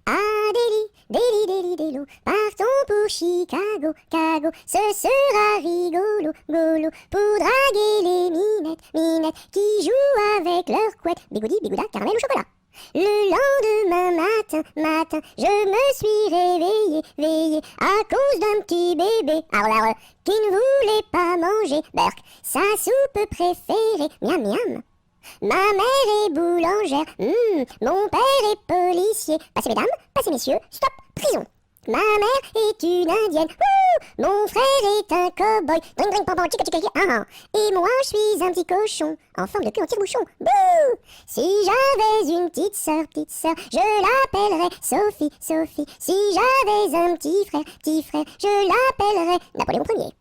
Ah, Delhi, partons pour Chicago, Cago, ce sera rigolo, golo, pour draguer les minettes, qui jouent avec leurs couettes, bigoudi, bigouda, caramel au chocolat. Le lendemain matin, je me suis réveillé, à cause d'un petit bébé, qui ne voulait pas manger, berk, sa soupe préférée, miam miam. Ma mère est boulangère, mon père est policier. Passez mesdames, passez messieurs, stop, prison. Ma mère est une indienne, mon frère est un cow-boy, dring dring pam pam chica chica et moi je suis un petit cochon, en forme de queue en tire-bouchon, bouh. Si j'avais une petite sœur, je l'appellerais Sophie. Si j'avais un petit frère, je l'appellerais Napoléon Ier.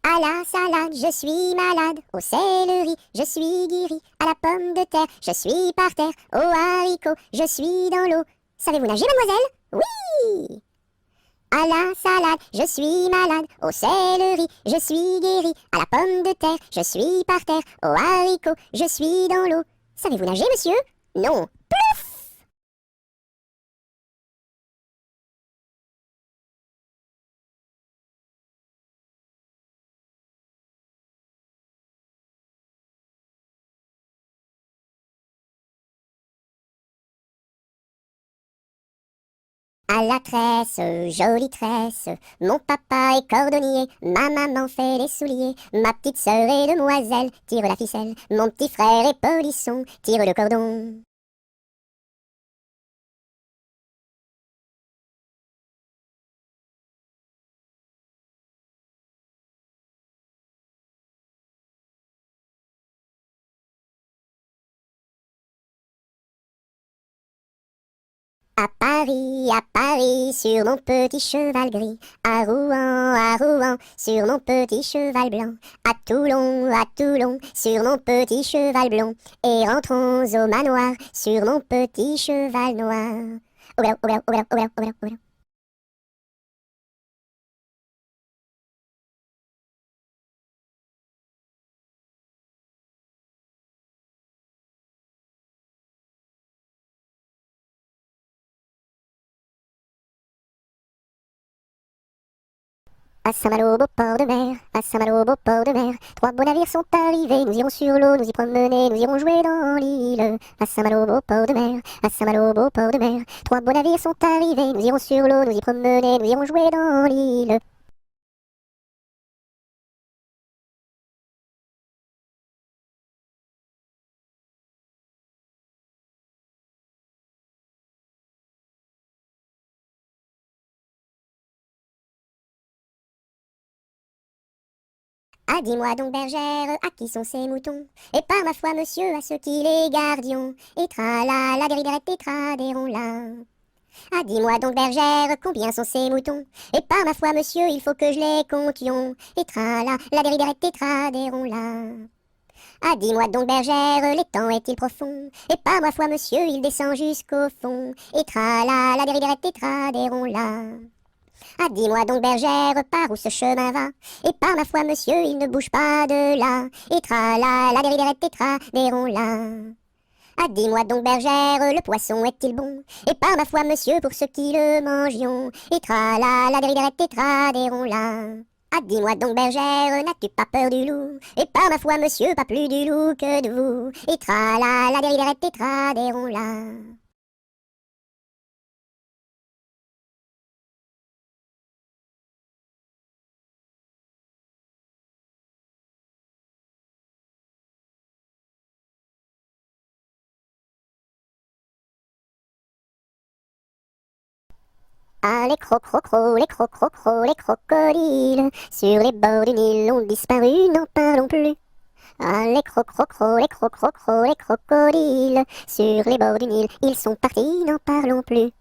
À la salade, je suis malade. Au céleri, je suis guéri. À la pomme de terre, je suis par terre. Au haricot, je suis dans l'eau. Savez-vous nager, mademoiselle? Oui! À la salade, je suis malade. Au céleri, je suis guéri. À la pomme de terre, je suis par terre. Au haricot, je suis dans l'eau. Savez-vous nager, monsieur? Non. À la tresse, jolie tresse, mon papa est cordonnier, ma maman fait les souliers, ma petite sœur est demoiselle, tire la ficelle, mon petit frère est polisson, tire le cordon. À Paris, sur mon petit cheval gris, à Rouen, sur mon petit cheval blanc, à Toulon, sur mon petit cheval blond, et rentrons au manoir, sur mon petit cheval noir. Oula. À Saint-Malo, beau port de mer, à Saint-Malo, beau port de mer, trois beaux navires sont arrivés, nous irons sur l'eau, nous y promener, nous irons jouer dans l'île. À Saint-Malo, beau port de mer, à Saint-Malo, beau port de mer, trois beaux navires sont arrivés, nous irons sur l'eau, nous y promener, nous irons jouer dans l'île. Ah, dis-moi donc, bergère, à qui sont ces moutons? Et par ma foi, monsieur, à ceux qui les gardions. Et tra la dériderette et tradérons là. Ah, dis-moi donc, bergère, combien sont ces moutons? Et par ma foi, monsieur, il faut que je les comptions. Et tra la dériderette et tradérons là. Ah, dis-moi donc, bergère, l'étang est-il profond? Et par ma foi, monsieur, il descend jusqu'au fond. Et tra la dériderette et tradérons là. Ah, dis-moi donc, bergère, par où ce chemin va? Et par ma foi, monsieur, il ne bouge pas de là. Et tra la dériderette et tradérons là. Ah, dis-moi donc, bergère, le poisson est-il bon? Et par ma foi, monsieur, pour ceux qui le mangions. Et tra la dériderette et tradérons là. Ah, dis-moi donc, bergère, n'as-tu pas peur du loup? Et par ma foi, monsieur, pas plus du loup que de vous. Et tra la dériderette et tradérons là. Ah, les crocodiles, sur les bords du Nil ont disparu, n'en parlons plus. Ah, les crocodiles, sur les bords du Nil, ils sont partis, n'en parlons plus.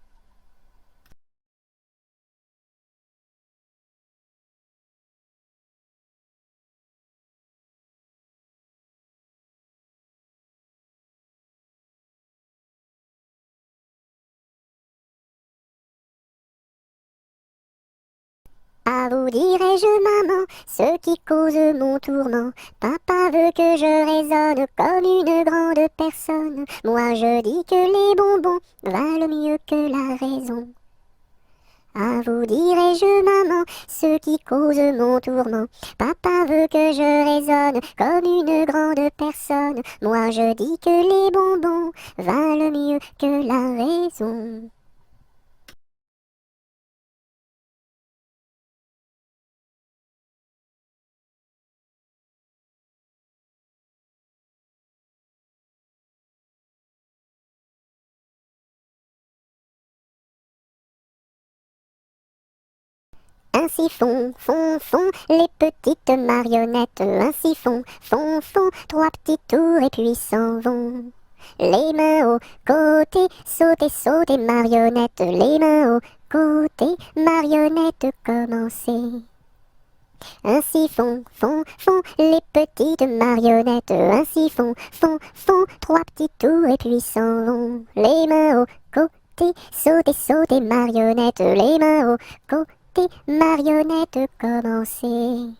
À vous dirai-je, maman, ce qui cause mon tourment. Papa veut que je raisonne comme une grande personne. Moi je dis que les bonbons valent mieux que la raison. À vous dirai-je, maman, ce qui cause mon tourment. Papa veut que je raisonne comme une grande personne. Moi je dis que les bonbons valent mieux que la raison. Ainsi font les petites marionnettes. Ainsi font trois petits tours et puis s'en vont. Les mains au côté, sautez marionnettes. Les mains au côté, marionnettes, commencez. Ainsi font les petites marionnettes. Ainsi font trois petits tours et puis s'en vont. Les mains au côté, sautez marionnettes. Les mains au côté, marionnettes, commencez.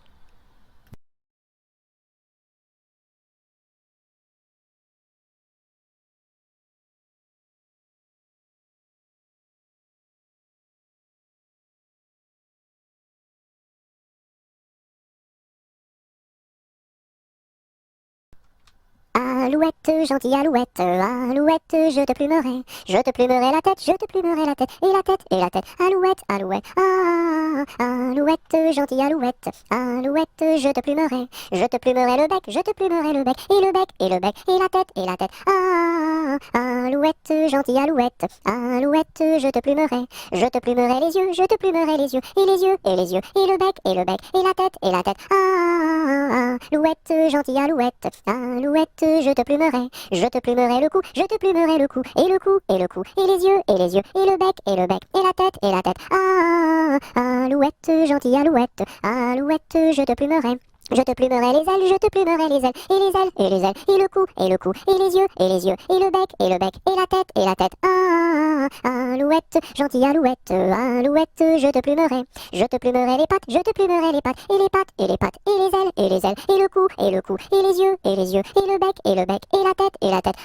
Alouette, gentille alouette, alouette, je te plumerai la tête, je te plumerai la tête, et la tête, alouette, alouette, alouette, gentille alouette, alouette, je te plumerai le bec, je te plumerai le bec, et le bec, et le bec, et la tête, alouette, gentille alouette, alouette, je te plumerai les yeux, je te plumerai les yeux, et les yeux, et les yeux, et le bec, et le bec, et la tête, alouette, gentille alouette, alouette, je te plumerai le cou, je te plumerai le cou, et le cou, et le cou, et les yeux, et les yeux, et le bec, et le bec, et la tête, alouette, gentille alouette, alouette, je te plumerai les ailes, je te plumerai les ailes, et les ailes, et les ailes, et le cou, et le cou, et les yeux, et les yeux, et le bec, et la tête, alouette, gentille alouette, alouette, je te plumerai les pattes, je te plumerai les pattes, et les pattes, et les pattes, et les ailes, et les ailes, et le cou, et le cou, et les yeux, et les yeux, et le bec, et et la tête,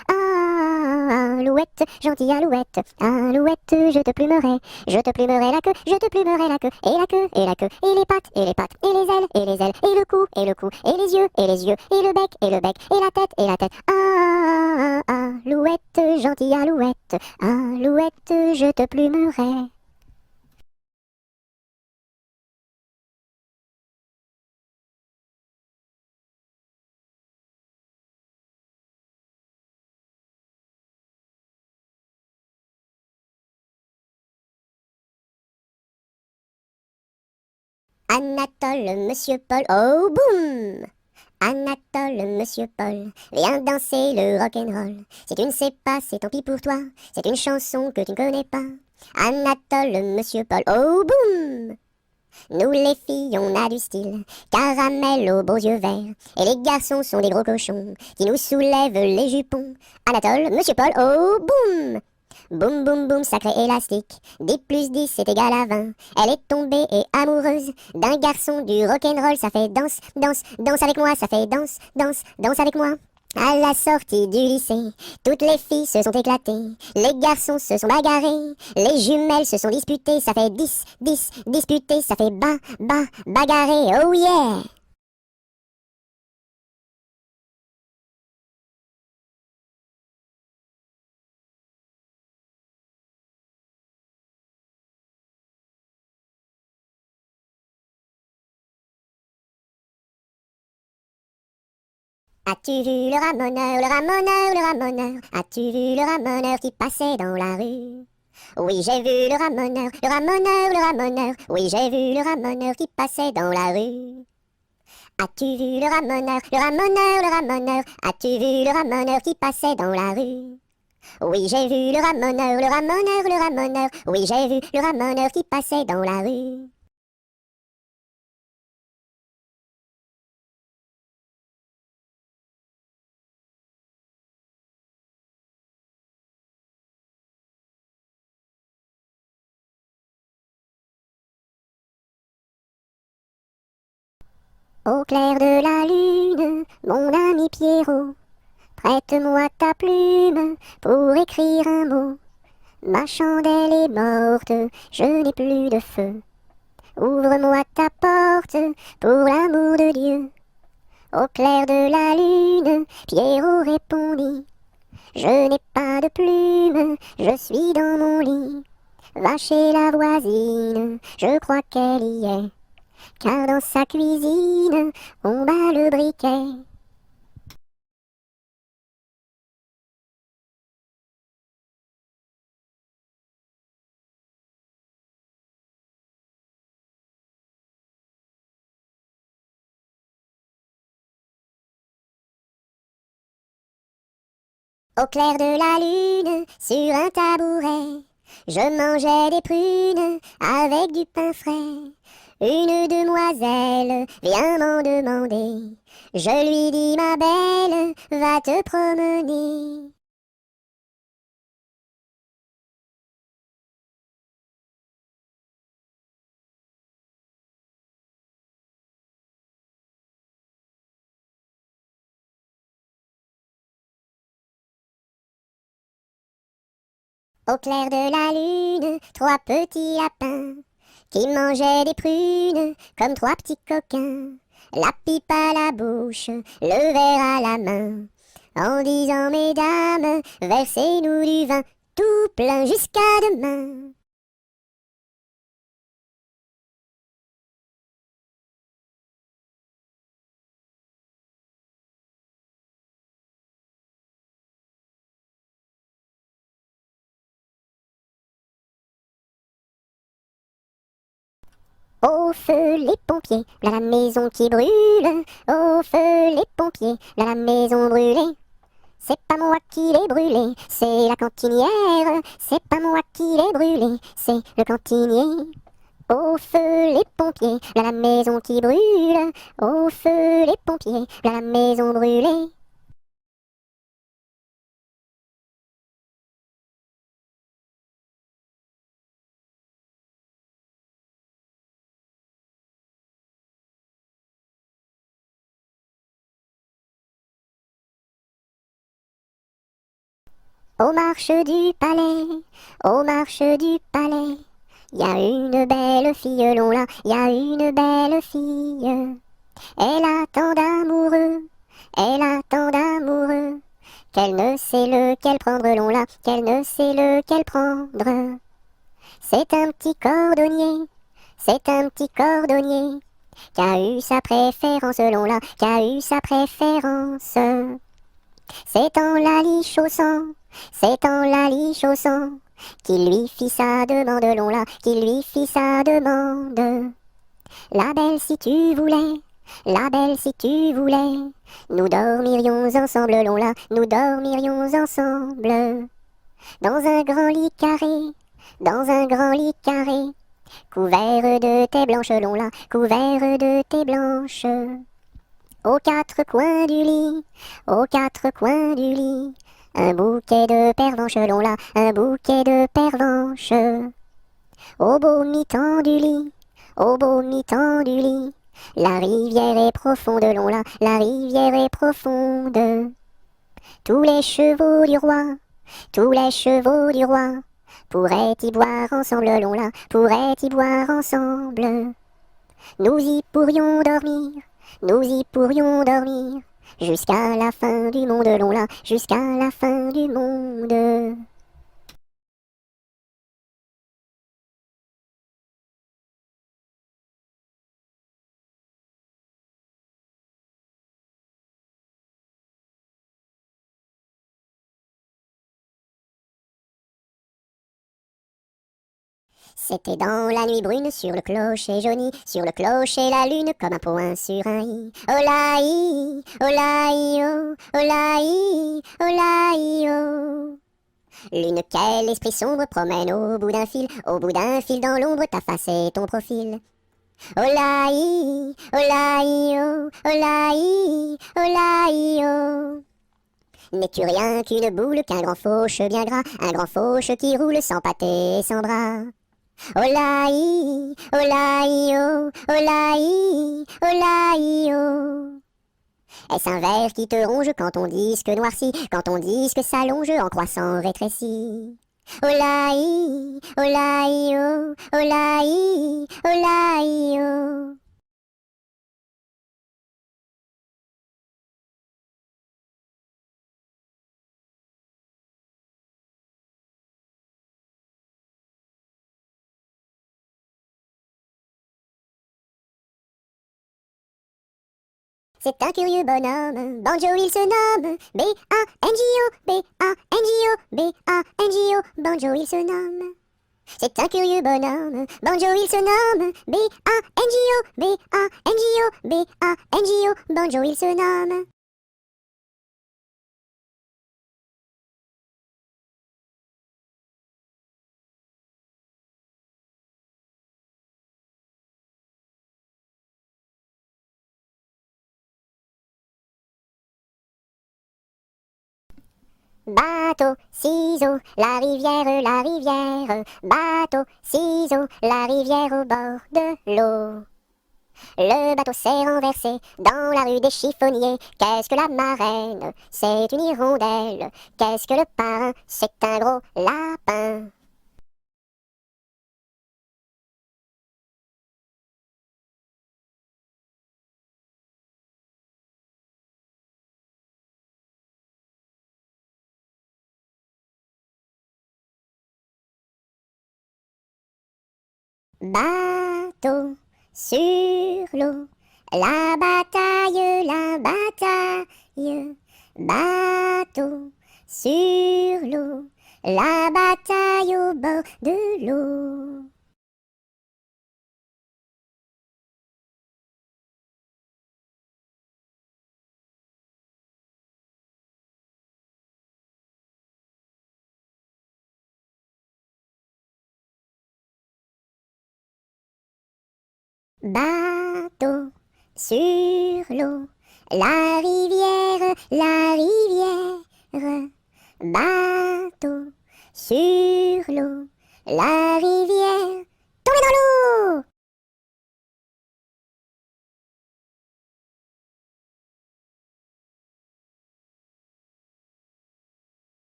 alouette, gentille alouette, alouette, je te plumerai la queue, je te plumerai la queue, et la queue, et la queue, et les pattes, et les pattes, et les ailes, et les ailes, et le cou, et le cou, et les yeux, et les yeux, et le bec, et et la tête, alouette, gentille alouette, alouette, je te plumerai. Anatole, monsieur Paul, oh boum! Anatole, monsieur Paul, viens danser le rock'n'roll. Si tu ne sais pas, c'est tant pis pour toi, c'est une chanson que tu ne connais pas. Anatole, monsieur Paul, oh boum! Nous les filles, on a du style, caramel aux beaux yeux verts. Et les garçons sont des gros cochons qui nous soulèvent les jupons. Anatole, monsieur Paul, oh boum! Boum boum boum, sacré élastique, 10 plus 10 c'est égal à 20. Elle est tombée et amoureuse d'un garçon du rock'n'roll, ça fait danse, danse, danse avec moi, ça fait danse, danse, danse avec moi. À la sortie du lycée, toutes les filles se sont éclatées, les garçons se sont bagarrés, les jumelles se sont disputées, ça fait 10, 10, disputé, ça fait bagarré, oh yeah! As-tu vu le ramoneur, le ramoneur, le ramoneur? As-tu vu le ramoneur qui passait dans la rue? Oui, j'ai vu le ramoneur, le ramoneur, le ramoneur. Oui, j'ai vu le ramoneur qui passait dans la rue. As-tu vu le ramoneur, le ramoneur, le ramoneur? As-tu vu le ramoneur qui passait dans la rue? Oui, j'ai vu le ramoneur, le ramoneur, le ramoneur. Oui, j'ai vu le ramoneur qui passait dans la rue. Au clair de la lune, mon ami Pierrot, prête-moi ta plume pour écrire un mot. Ma chandelle est morte, je n'ai plus de feu. Ouvre-moi ta porte, pour l'amour de Dieu. Au clair de la lune, Pierrot répondit. Je n'ai pas de plume, je suis dans mon lit. Va chez la voisine, je crois qu'elle y est. Car dans sa cuisine, on bat le briquet. Au clair de la lune, sur un tabouret, je mangeais des prunes avec du pain frais. Une demoiselle vient m'en demander. Je lui dis, ma belle, va te promener. Au clair de la lune, trois petits lapins qui mangeaient des prunes comme trois petits coquins. La pipe à la bouche, le verre à la main, en disant, mesdames, versez-nous du vin tout plein jusqu'à demain. Au feu les pompiers, là la maison qui brûle. Au feu les pompiers, là la maison brûlée. C'est pas moi qui l'ai brûlée, c'est la cantinière. C'est pas moi qui l'ai brûlée, c'est le cantinier. Au feu les pompiers, là la maison qui brûle. Au feu les pompiers, là la maison brûlée. Aux marches du palais, aux marches du palais, y a une belle fille là, y a une belle fille. Elle a tant d'amoureux, elle a tant d'amoureux, qu'elle ne sait lequel prendre là, qu'elle ne sait lequel prendre. C'est un petit cordonnier, c'est un petit cordonnier, qui a eu sa préférence là, qui a eu sa préférence. C'est en la lichaussant, c'est en la lichaussant, qu'il lui fit sa demande là, qu'il lui fit sa demande. La belle si tu voulais, la belle si tu voulais, nous dormirions ensemble là, nous dormirions ensemble. Dans un grand lit carré, dans un grand lit carré, couvert de tais blanches là, couvert de tais blanches. Aux quatre coins du lit, aux quatre coins du lit, un bouquet de pervenches là, un bouquet de pervenches. Au beau mi-temps du lit, au beau mi-temps du lit, la rivière est profonde là, la rivière est profonde. Tous les chevaux du roi, tous les chevaux du roi, pourraient y boire ensemble là, pourraient y boire ensemble. Nous y pourrions dormir, nous y pourrions dormir, jusqu'à la fin du monde là, jusqu'à la fin du monde. C'était dans la nuit brune, sur le clocher jauni, sur le clocher la lune, comme un point sur un i. Olaï, olaï, oh, olaï, olaï, oh. Lune, quel esprit sombre promène au bout d'un fil dans l'ombre, ta face et ton profil. Olaï, olaï, oh, olaï, olaï, oh. N'es-tu rien qu'une boule, qu'un grand fauche bien gras, un grand fauche qui roule sans pâté et sans bras? Olaï, olaï, oh, olaï, olaï, oh. Est-ce un ver qui te ronge quand ton disque noircit, quand ton disque s'allonge en croissant rétréci? Olaï, olaï, oh, olaï, olaï, oh. C'est un curieux bonhomme, Banjo il se nomme, B-A-N-J-O, B-A-N-J-O, B-A-N-J-O, Banjo il se nomme. C'est un curieux bonhomme, Banjo il se nomme, B-A-N-J-O, B-A-N-J-O, B-A-N-J-O, Banjo il se nomme. Bateau, ciseaux, la rivière, bateau, ciseaux, la rivière au bord de l'eau. Le bateau s'est renversé dans la rue des chiffonniers. Qu'est-ce que la marraine? C'est une hirondelle. Qu'est-ce que le parrain? C'est un gros lapin. Bateau sur l'eau, la bataille, la bataille. Bateau sur l'eau, la bataille au bord de l'eau. Bateau sur l'eau, la rivière, la rivière. Bateau sur l'eau, la rivière. Tombez dans l'eau!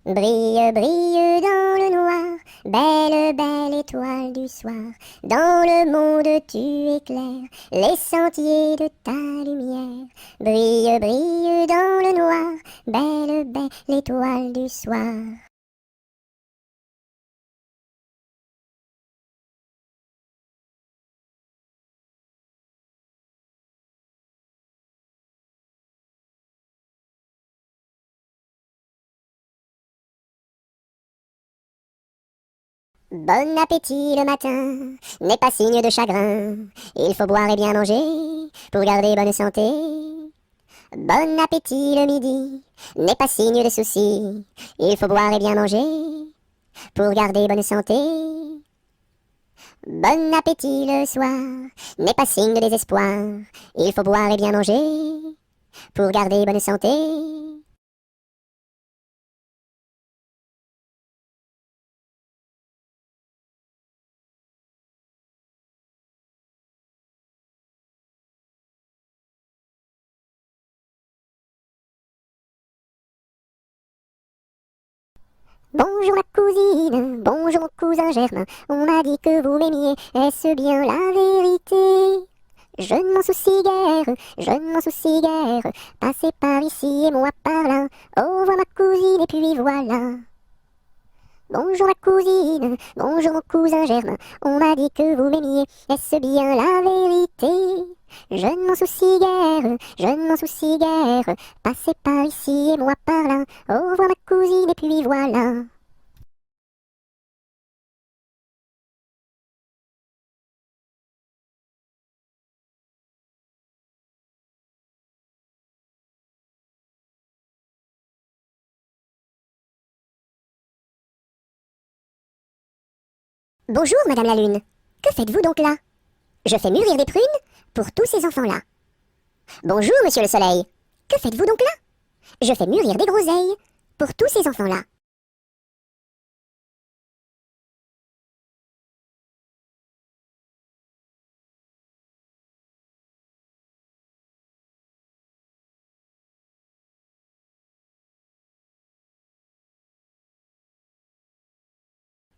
Brille, brille dans le noir, belle, belle étoile du soir. Dans le monde tu éclaires les sentiers de ta lumière. Brille, brille dans le noir, belle, belle étoile du soir. Bon appétit le matin n'est pas signe de chagrin. Il faut boire et bien manger pour garder bonne santé. Bon appétit le midi n'est pas signe de soucis. Il faut boire et bien manger pour garder bonne santé. Bon appétit le soir n'est pas signe de désespoir. Il faut boire et bien manger pour garder bonne santé. Bonjour ma cousine, bonjour mon cousin Germain, on m'a dit que vous m'aimiez, est-ce bien la vérité? Je ne m'en soucie guère, je ne m'en soucie guère, passez par ici et moi par là, au revoir ma cousine et puis voilà. Bonjour ma cousine, bonjour mon cousin Germain, on m'a dit que vous m'aimiez, est-ce bien la vérité? Je ne m'en soucie guère, je ne m'en soucie guère, passez par ici et moi par là, au revoir ma cousine et puis voilà. Bonjour Madame la Lune, que faites-vous donc là? Je fais mûrir des prunes pour tous ces enfants-là. Bonjour Monsieur le Soleil, Que faites-vous donc là? Je fais mûrir des groseilles pour tous ces enfants-là.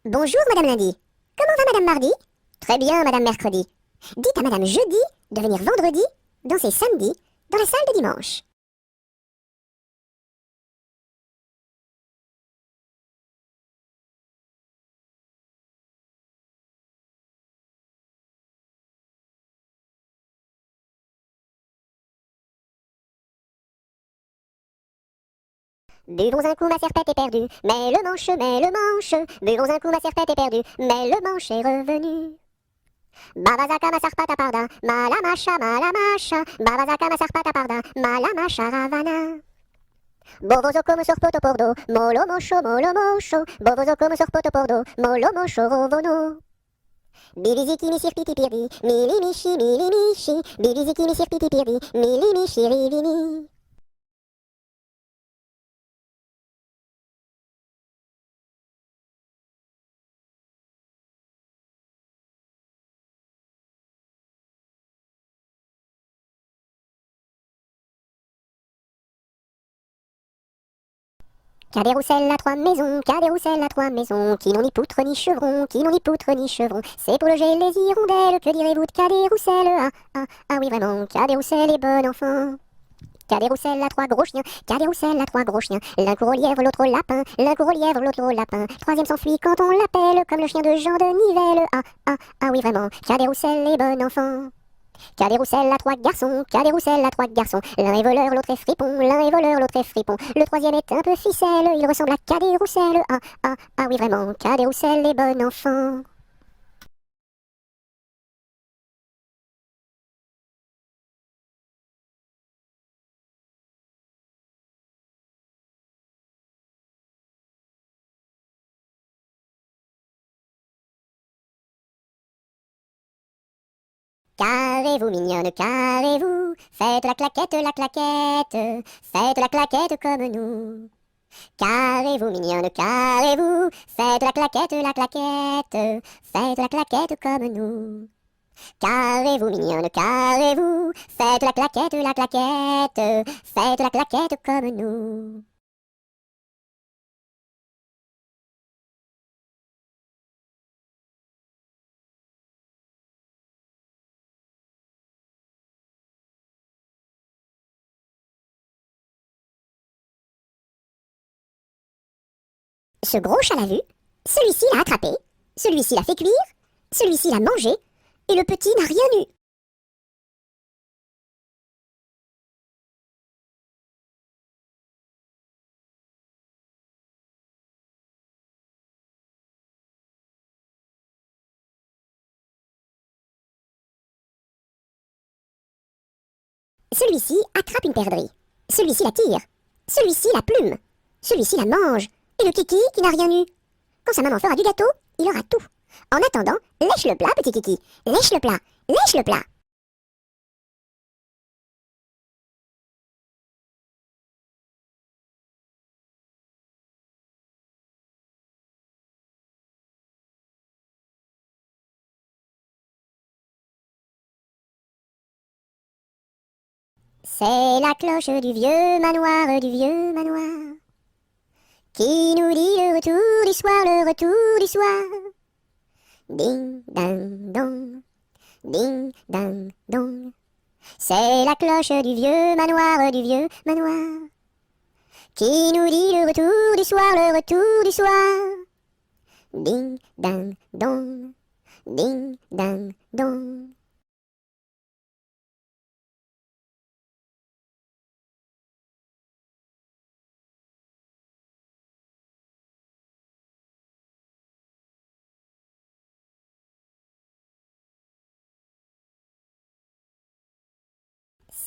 Bonjour, Madame Lundi. Comment va Madame Mardi? Très bien, Madame Mercredi. Dites à Madame Jeudi de venir vendredi, danser samedi, dans la salle de dimanche. Buvons un coup, ma serpette est perdue, mais le manche, mais le manche. Buvons un coup, ma serpette est perdue, mais le manche est revenu. Babazaka ma sarpata parda, malamasha, malamasha. Babazaka ma sarpata parda, malamasha ravana. Bovozo come sorpoto pordo, molo mosho, Bovozo come sorpoto pordo, molo mosho rovono. Biliziki mi sirpiti pirdi, mili mishi, Biliziki mi sirpiti pirdi, mili mishi rivini. Cadet-Roussel a 3 maisons, Cadet-Roussel a 3 maisons, qui n'ont ni poutre ni chevron, qui n'ont ni poutre ni chevron. C'est pour loger les hirondelles, que direz-vous de Cadet-Roussel? Ah oui vraiment, Cadet-Roussel est bon enfant. Cadet-Roussel a 3 gros chiens, Cadet-Roussel a 3 gros chiens. L'un court au lièvre, l'autre au lapin, l'un court au lièvre, l'autre au lapin. Troisième s'enfuit quand on l'appelle, comme le chien de Jean de Nivelle. Ah oui vraiment, Cadet-Roussel est bon enfant. Cadet-Roussel a 3 garçons, Cadet-Roussel a 3 garçons. L'un est voleur, l'autre est fripon, l'un est voleur, l'autre est fripon. Le troisième est un peu ficelle, il ressemble à Cadet-Roussel. Ah oui vraiment, Cadet-Roussel est bon enfant. Carrez-vous mignonne, carrez-vous, faites la claquette, faites la claquette comme nous. Carrez-vous mignonne, carrez-vous, faites la claquette, faites la claquette comme nous. Carrez-vous mignonne, carrez-vous, faites la claquette, faites la claquette comme nous. Ce gros chat l'a vu, celui-ci l'a attrapé, celui-ci l'a fait cuire, celui-ci l'a mangé, et le petit n'a rien eu. Celui-ci attrape une perdrix, celui-ci la tire, celui-ci la plume, celui-ci la mange, et le kiki qui n'a rien eu. Quand sa maman fera du gâteau, il aura tout. En attendant, lèche le plat, petit kiki, lèche le plat, lèche le plat. C'est la cloche du vieux manoir, qui nous dit le retour du soir, le retour du soir. Ding, ding, dong, ding, ding, dong. C'est la cloche du vieux manoir, qui nous dit le retour du soir, le retour du soir. Ding, ding, dong, ding, ding, dong.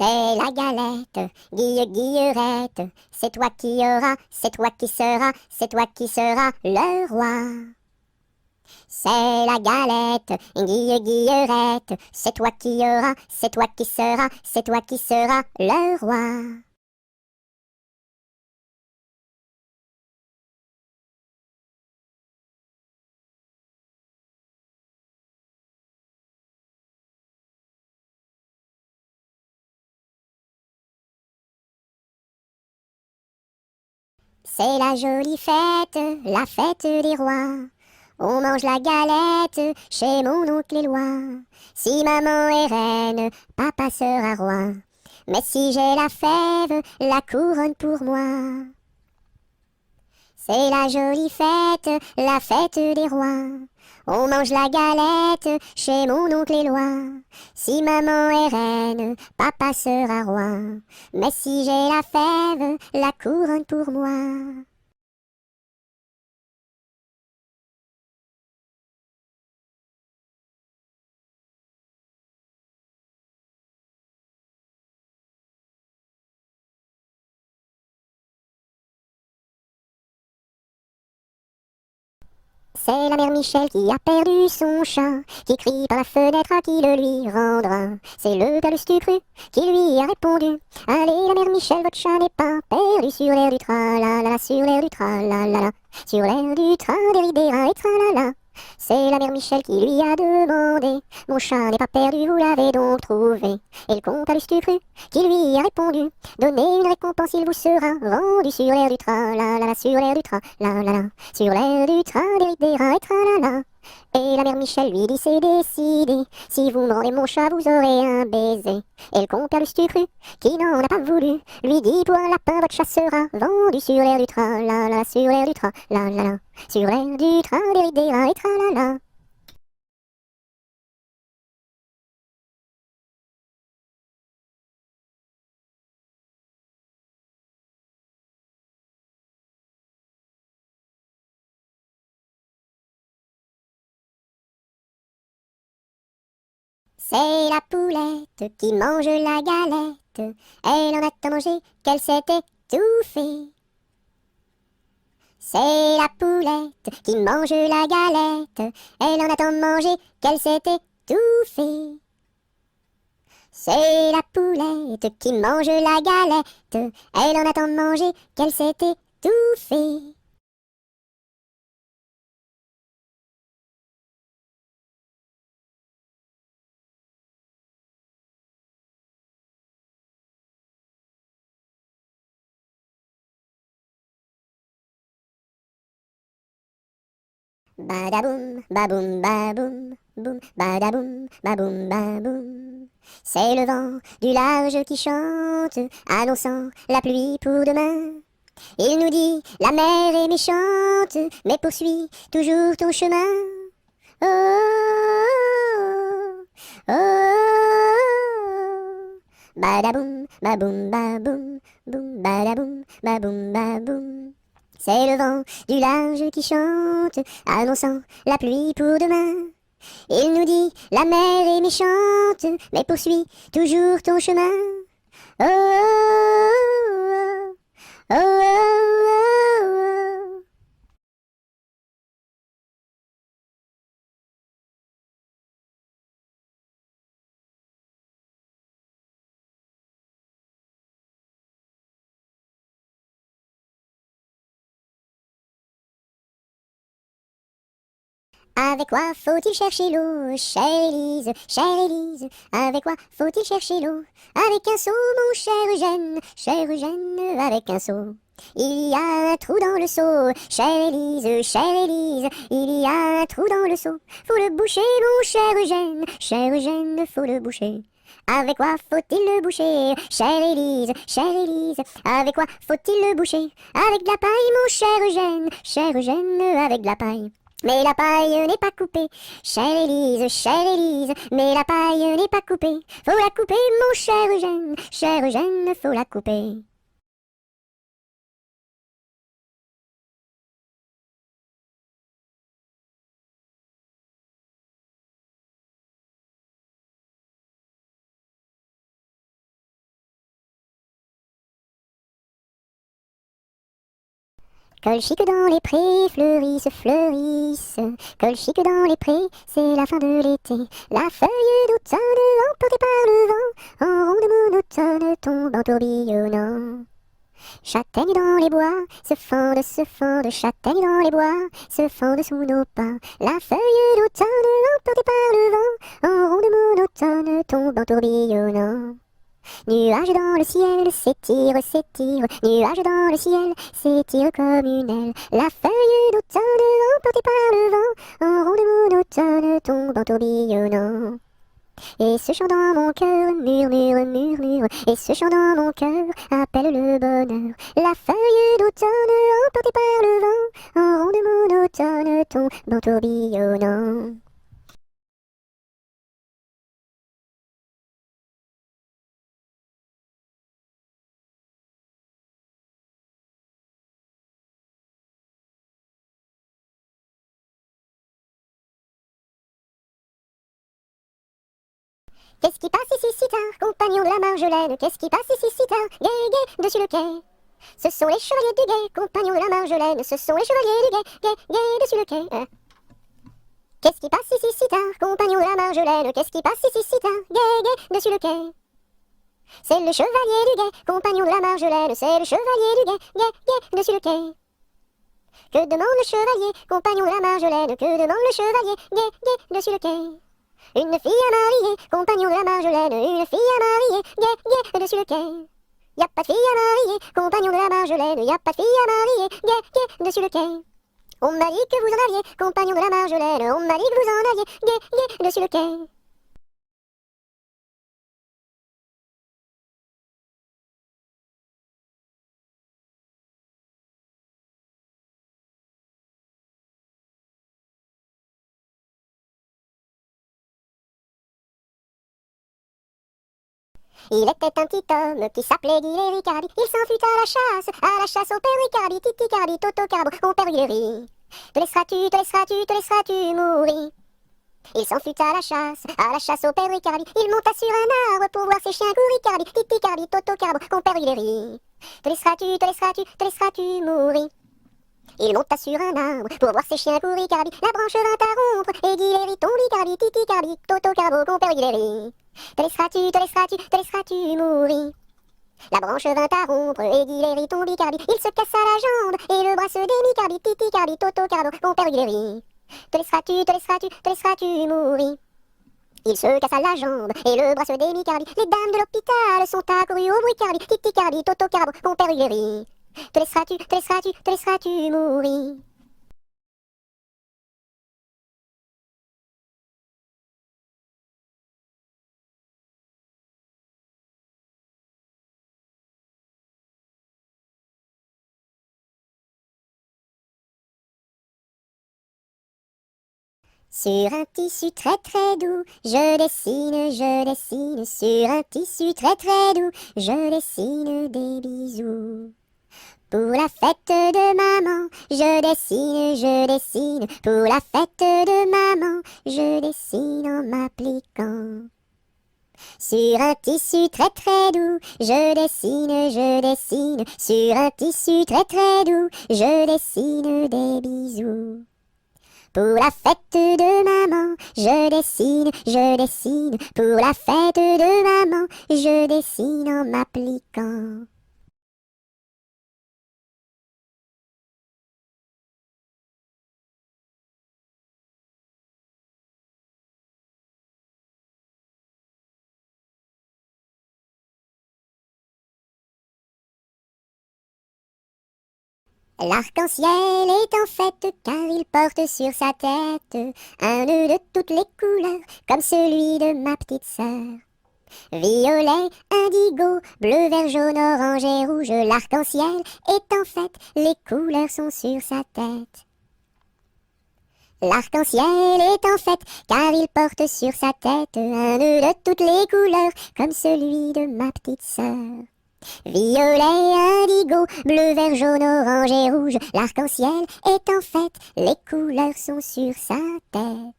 C'est la galette, Guillerette, c'est toi qui auras, c'est toi qui seras, c'est toi qui seras le roi. C'est la galette, Guillerette, c'est toi qui auras, c'est toi qui seras, c'est toi qui seras le roi. C'est la jolie fête, la fête des rois. On mange la galette chez mon oncle Éloi. Si maman est reine, papa sera roi. Mais si j'ai la fève, la couronne pour moi. C'est la jolie fête, la fête des rois. On mange la galette chez mon oncle Éloi. Si maman est reine, papa sera roi. Mais si j'ai la fève, la couronne pour moi. C'est la mère Michel qui a perdu son chat, qui crie par la fenêtre à qui le lui rendra. C'est le père Lustucru qui lui a répondu: allez la mère Michel, votre chat n'est pas perdu sur l'air du tra-la-la, sur l'air du tra-la-la, sur l'air du tra-des-ri-des-ra et tra-la-la. C'est la mère Michel qui lui a demandé: mon chat n'est pas perdu, vous l'avez donc trouvé? Et le comte Lustucru qui lui a répondu: donnez une récompense, il vous sera rendu sur l'air du tra-la-la, sur l'air du tra-la-la, sur l'air du tra-des-ri-des-ra et tra-la-la. Et la mère Michel lui dit: c'est décidé, si vous me rendez mon chat, vous aurez un baiser. Et le compère Lustucru, qui n'en a pas voulu, lui dit: pour un lapin, votre chat sera vendu sur l'air du tra-la-la, sur l'air du tra-la-la, sur l'air du tra-des-ri-des-ra et tra-la-la. C'est la poulette qui mange la galette. Elle en a tant mangé qu'elle s'est étouffée. C'est la poulette qui mange la galette. Elle en a tant mangé qu'elle s'est étouffée. C'est la poulette qui mange la galette. Elle en a tant mangé qu'elle s'est étouffée. Badaboum, baboum, baboum, boum, badaboum, baboum, baboum. C'est le vent du large qui chante, annonçant la pluie pour demain. Il nous dit: la mer est méchante, mais poursuis toujours ton chemin. Oh, oh, oh, oh. Badaboum, baboum, baboum, boum, badaboum, baboum, baboum. C'est le vent du large qui chante, annonçant la pluie pour demain. Il nous dit: la mer est méchante, mais poursuis toujours ton chemin. Oh, oh, oh, oh, oh, oh, oh. Avec quoi faut-il chercher l'eau, chère Élise, chère Élise? Avec quoi faut-il chercher l'eau? Avec un seau, mon cher Eugène, avec un seau. Il y a un trou dans le seau, chère Élise, il y a un trou dans le seau. Faut le boucher, mon cher Eugène, faut le boucher. Avec quoi faut-il le boucher, chère Élise, avec quoi faut-il le boucher? Avec de la paille, mon cher Eugène, avec de la paille. Mais la paille n'est pas coupée, chère Élise, mais la paille n'est pas coupée. Faut la couper, mon cher Eugène, faut la couper. Colchique dans les prés, fleurissent. Colchique dans les prés, c'est la fin de l'été. La feuille d'automne, emportée par le vent, en ronde monotone, tombe en tourbillonnant. Châtaignes dans les bois, se fendent, châtaignes dans les bois, se fendent sous nos pas. La feuille d'automne, emportée par le vent, en ronde monotone, tombe en tourbillonnant. Nuage dans le ciel, s'étire, s'étire. Nuage dans le ciel, s'étire comme une aile. La feuille d'automne emportée par le vent, en ronde monotone tombe en tourbillonnant. Et ce chant dans mon cœur murmure, murmure. Et ce chant dans mon cœur appelle le bonheur. La feuille d'automne emportée par le vent, en ronde monotone tombe en tourbillonnant. Qu'est-ce qui passe ici si tard, compagnon de la Marjolaine? Qu'est-ce qui passe ici si tard, gai, gai, dessus le quai? Ce sont les chevaliers du guet, compagnons de la Marjolaine. Ce sont les chevaliers du guet, gai, gai, dessus le quai. Qu'est-ce qui passe ici si tard, compagnons de la Marjolaine? Qu'est-ce qui passe ici si tard, gai, gai, dessus le quai? C'est le chevalier du guet, compagnon de la Marjolaine. C'est le chevalier du guet, gai, gai, dessus le quai. Que demande le chevalier, compagnon de la Marjolaine? Que demande le chevalier, gai, gai, dessus le quai? Une fille à marier, compagnon de la Marjolaine. Une fille à marier, gai, gai, dessus le quai. Y'a pas de fille à marier, compagnon de la Marjolaine. Y'a pas de fille à marier, gai, gai, dessus le quai. On m'a dit que vous en aviez, compagnon de la Marjolaine. On m'a dit que vous en aviez, gai, gai, dessus le quai. Il était un petit homme qui s'appelait Guy Ricardi. Il s'en fut à la chasse au père Ricardi, Titi Cardi, Toto Carbo, mon père Guilleri. Te laisseras-tu, te laisseras-tu, te laisseras-tu mourir? Il s'en fut à la chasse au père Ricardi. Il monta sur un arbre pour voir ses chiens courir, Ricardi, Titi Cardi, Toto Carbo, mon père Guilleri. Te laisseras-tu, te laisseras-tu, te laisseras-tu mourir? Il monta sur un arbre pour voir ses chiens courir, Ricardi. La branche vint à rompre et Guilleri tombe, Ricardi, Titi Cardi, Toto Carbo, mon père Guilleri. Te laisseras-tu, te laisseras-tu, te laisseras-tu mourir? La branche vint à rompre et Guilleri tombe, Ricardi. Il se cassa la jambe et le bras se démit, Cardi, Titi Cardi, Toto Carbo, mon père Guilleri. Te laisseras-tu, te laisseras-tu, te laisseras-tu mourir? Il se cassa la jambe et le bras se démit, Cardi. Les dames de l'hôpital sont accourues au bruit, Cardi, Titi Cardi, Toto Carbo, mon père Guilleri. Te laisseras-tu, te laisseras-tu, te laisseras-tu mourir? Sur un tissu très très doux, je dessine sur un tissu très très doux, je dessine des bisous. Pour la fête de maman, je dessine, pour la fête de maman, je dessine en m'appliquant. Sur un tissu très très doux, je dessine, sur un tissu très très doux, je dessine des bisous. Pour la fête de maman, je dessine, pour la fête de maman, je dessine en m'appliquant. L'arc-en-ciel est en fête car il porte sur sa tête un nœud de toutes les couleurs comme celui de ma petite sœur. Violet, indigo, bleu, vert, jaune, orange et rouge, l'arc-en-ciel est en fête, les couleurs sont sur sa tête. L'arc-en-ciel est en fête car il porte sur sa tête un nœud de toutes les couleurs comme celui de ma petite sœur. Violet, indigo, bleu, vert, jaune, orange et rouge, l'arc-en-ciel est en fête, les couleurs sont sur sa tête.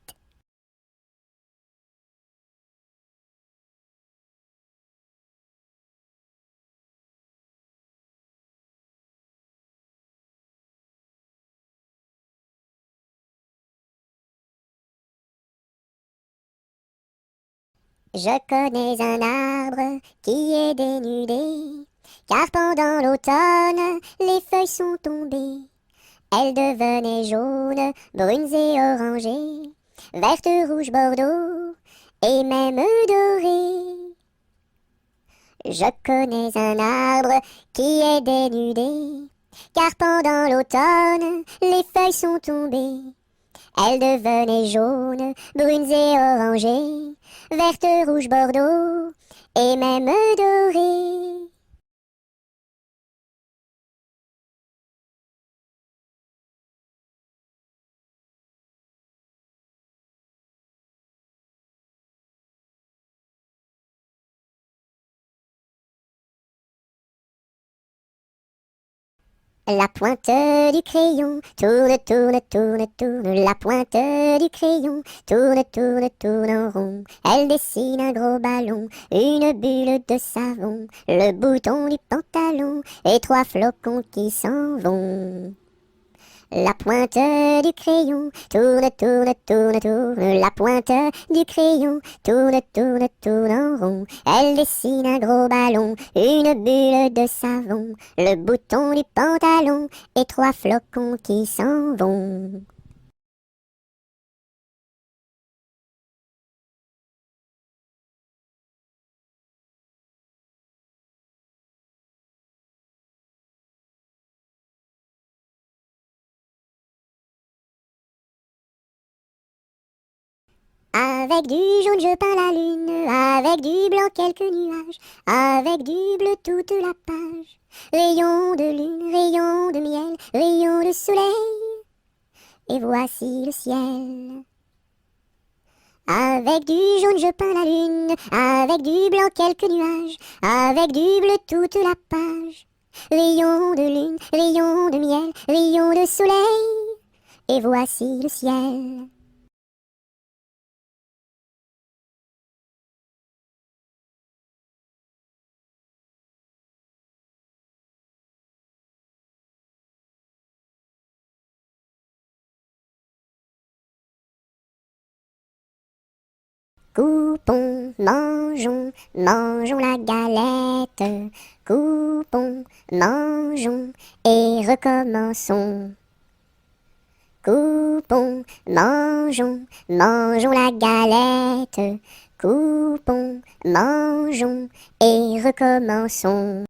Je connais un arbre qui est dénudé, car pendant l'automne, les feuilles sont tombées. Elles devenaient jaunes, brunes et orangées, vertes, rouges, bordeaux, et même dorées. Je connais un arbre qui est dénudé, car pendant l'automne, les feuilles sont tombées. Elles devenaient jaunes, brunes et orangées, vertes, rouges, bordeaux, et même dorées. La pointe du crayon tourne, tourne, tourne, tourne. La pointe du crayon tourne, tourne, tourne en rond. Elle dessine un gros ballon, une bulle de savon, le bouton du pantalon et trois flocons qui s'en vont. La pointe du crayon tourne, tourne, tourne, tourne. La pointe du crayon tourne, tourne, tourne en rond. Elle dessine un gros ballon, une bulle de savon, le bouton du pantalon et trois flocons qui s'en vont. Avec du jaune je peins la lune, avec du blanc quelques nuages, avec du bleu toute la page. Rayon de lune, rayon de miel, rayon de soleil, et voici le ciel. Avec du jaune je peins la lune, avec du blanc quelques nuages, avec du bleu toute la page. Rayon de lune, rayon de miel, rayon de soleil, et voici le ciel. Coupons, mangeons, mangeons la galette. Coupons, mangeons et recommençons. Coupons, mangeons, mangeons la galette. Coupons, mangeons et recommençons.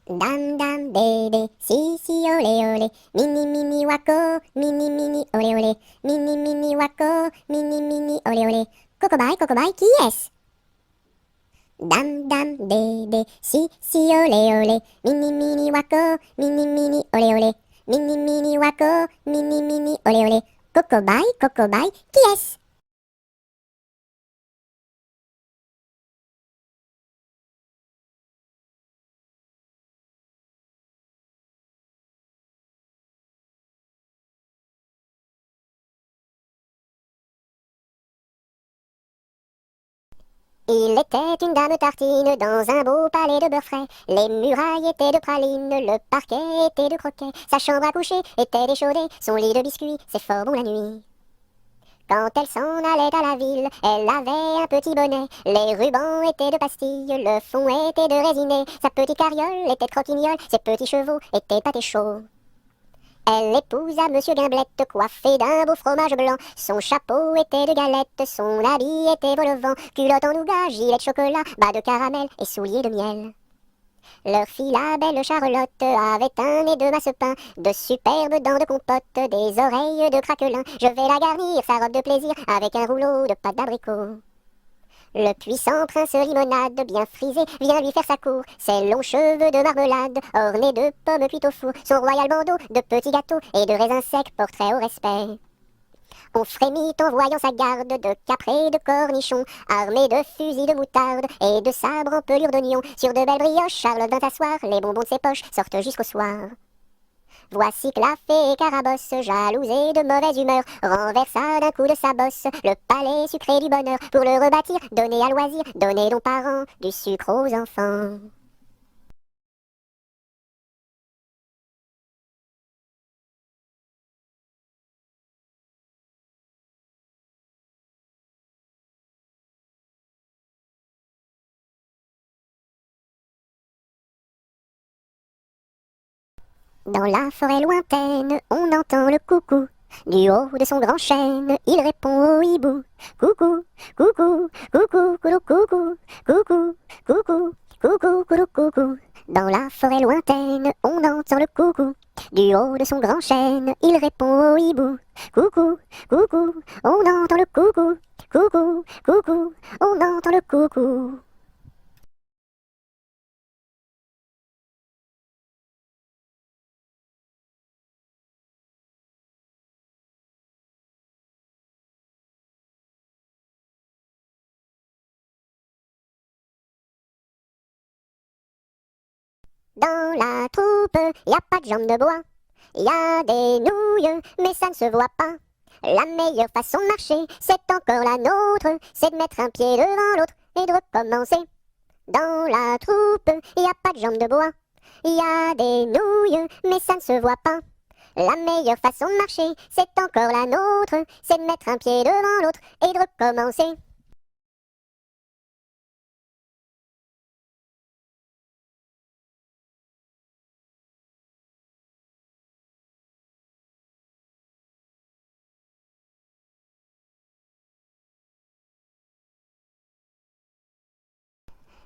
Dam dam bébé, si si olé olé, mini mini wako, mini mini olé olé, mini mini wako, mini mini olé olé. Coco bye, qui est-ce? Dam dam bébé, si si olé olé, mini mini wako, mini mini olé olé, mini mini wako, mini mini olé olé. Coco bye, qui est-ce? Il était une dame tartine dans un beau palais de beurre frais. Les murailles étaient de pralines, le parquet était de croquets. Sa chambre à coucher était d'échaudée, son lit de biscuits, c'est fort bon la nuit. Quand elle s'en allait à la ville, elle avait un petit bonnet. Les rubans étaient de pastilles, le fond était de résiné. Sa petite carriole était de croquignole, ses petits chevaux étaient pâtés chauds. Elle épousa Monsieur Gimblette, coiffé d'un beau fromage blanc. Son chapeau était de galette, son habit était vol au vent. Culotte en nougat, gilet de chocolat, bas de caramel et souliers de miel. Leur fille, la belle Charlotte, avait un nez de masse-pain, de superbes dents de compote, des oreilles de craquelin. Je vais la garnir, sa robe de plaisir, avec un rouleau de pâte d'abricot. Le puissant prince limonade, bien frisé, vient lui faire sa cour. Ses longs cheveux de marmelade, ornés de pommes cuites au four. Son royal bandeau de petits gâteaux et de raisins secs portrait au respect. On frémit en voyant sa garde de capres et de cornichons, armés de fusils de moutarde et de sabres en pelure d'oignon. Sur de belles brioches, Charlotte vint s'asseoir, les bonbons de ses poches sortent jusqu'au soir. Voici que la fée Carabosse, jalouse et de mauvaise humeur, renversa d'un coup de sa bosse le palais sucré du bonheur. Pour le rebâtir, donner à loisir, donner donc parents du sucre aux enfants. Dans la forêt lointaine, on entend le coucou. Du haut de son grand chêne, il répond au hibou. Coucou, coucou, coucou, coucou, coucou, coucou, coucou, coucou, coucou, coucou. Dans la forêt lointaine, on entend le coucou. Du haut de son grand chêne, il répond au hibou. Coucou, coucou, on entend le coucou. Coucou, coucou, on entend le coucou. Dans la troupe, y a pas de jambes de bois. Y a des nouilles, mais ça ne se voit pas. La meilleure façon de marcher, c'est encore la nôtre. C'est de mettre un pied devant l'autre et de recommencer. Dans la troupe, y a pas de jambes de bois. Y a des nouilles, mais ça ne se voit pas. La meilleure façon de marcher, c'est encore la nôtre. C'est de mettre un pied devant l'autre et de recommencer.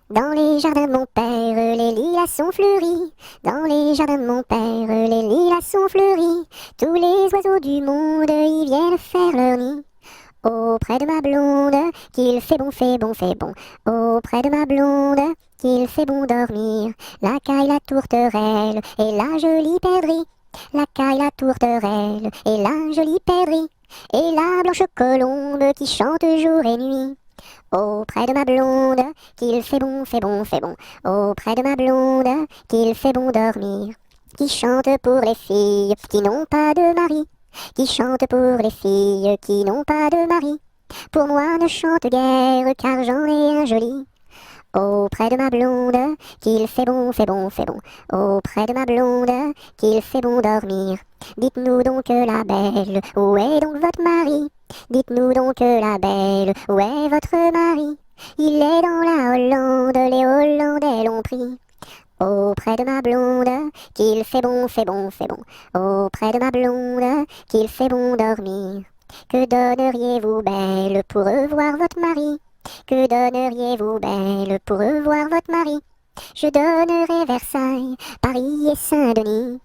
Dans les jardins de mon père, les lilas sont fleuris. Dans les jardins de mon père, les lilas sont fleuris. Tous les oiseaux du monde y viennent faire leur nid. Auprès de ma blonde, qu'il fait bon, fait bon, fait bon. Auprès de ma blonde, qu'il fait bon dormir. La caille, la tourterelle et la jolie perdrix. La caille, la tourterelle et la jolie perdrix. Et la blanche colombe qui chante jour et nuit. Auprès de ma blonde, qu'il fait bon, fait bon, fait bon. Auprès de ma blonde, qu'il fait bon dormir. Qui chante pour les filles qui n'ont pas de mari. Qui chante pour les filles qui n'ont pas de mari. Pour moi ne chante guère car j'en ai un joli. Auprès de ma blonde, qu'il fait bon, fait bon, fait bon. Auprès de ma blonde, qu'il fait bon dormir. Dites-nous donc la belle, où est donc votre mari? Dites-nous donc la belle, où est votre mari? Il est dans la Hollande, les Hollandais l'ont pris. Auprès de ma blonde, qu'il fait bon, fait bon, fait bon. Auprès de ma blonde, qu'il fait bon dormir. Que donneriez-vous, belle, pour revoir votre mari? Que donneriez-vous, belle, pour revoir votre mari? Je donnerais Versailles, Paris et Saint-Denis.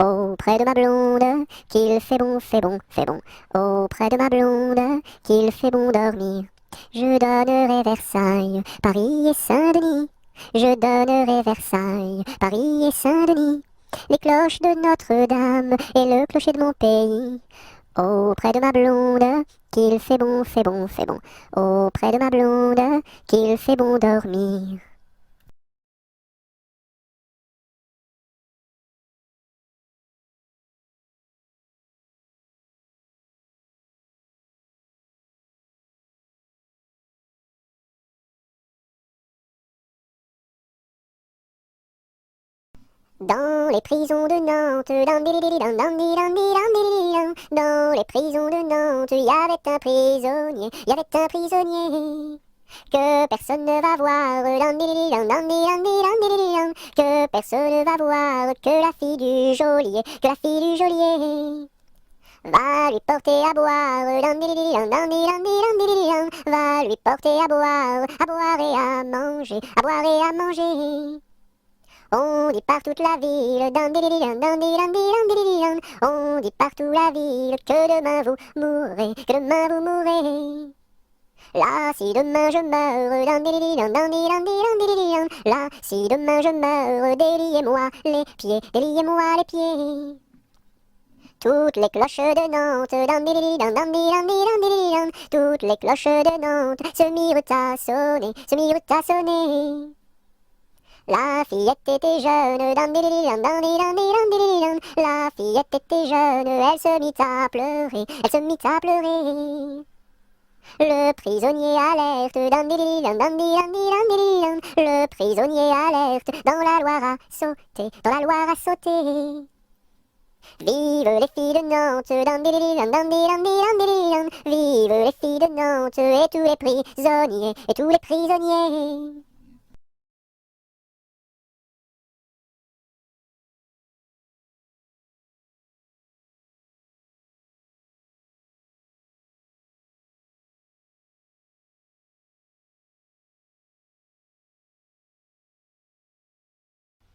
Auprès de ma blonde, qu'il fait bon, fait bon, fait bon. Auprès de ma blonde, qu'il fait bon dormir. Je donnerai Versailles, Paris et Saint-Denis. Je donnerai Versailles, Paris et Saint-Denis. Les cloches de Notre-Dame et le clocher de mon pays. Auprès de ma blonde, qu'il fait bon, fait bon, fait bon. Auprès de ma blonde, qu'il fait bon dormir. Dans les prisons de Nantes, dans les prisons de Nantes, il y avait un prisonnier, il y avait un prisonnier que personne ne va voir, que personne ne va voir, que la fille du geôlier, que la fille du geôlier va lui porter à boire, va lui porter à boire et à manger, à boire et à manger. On dit par toute la ville, on dit partout la ville que demain vous mourrez, que demain vous mourrez. Là, si demain je meurs, là, si demain je meurs, déliez-moi les pieds, déliez-moi les pieds. Toutes les cloches de Nantes, toutes les cloches de Nantes se mirent à sonner, se mirent à sonner. La fillette était jeune, la fillette était jeune, elle se mit à pleurer, elle se mit à pleurer. Le prisonnier alerte, le prisonnier alerte, dans la Loire à sauter, dans la Loire à sauter. Vive les filles de Nantes, vive les filles de Nantes et tous les prisonniers, et tous les prisonniers.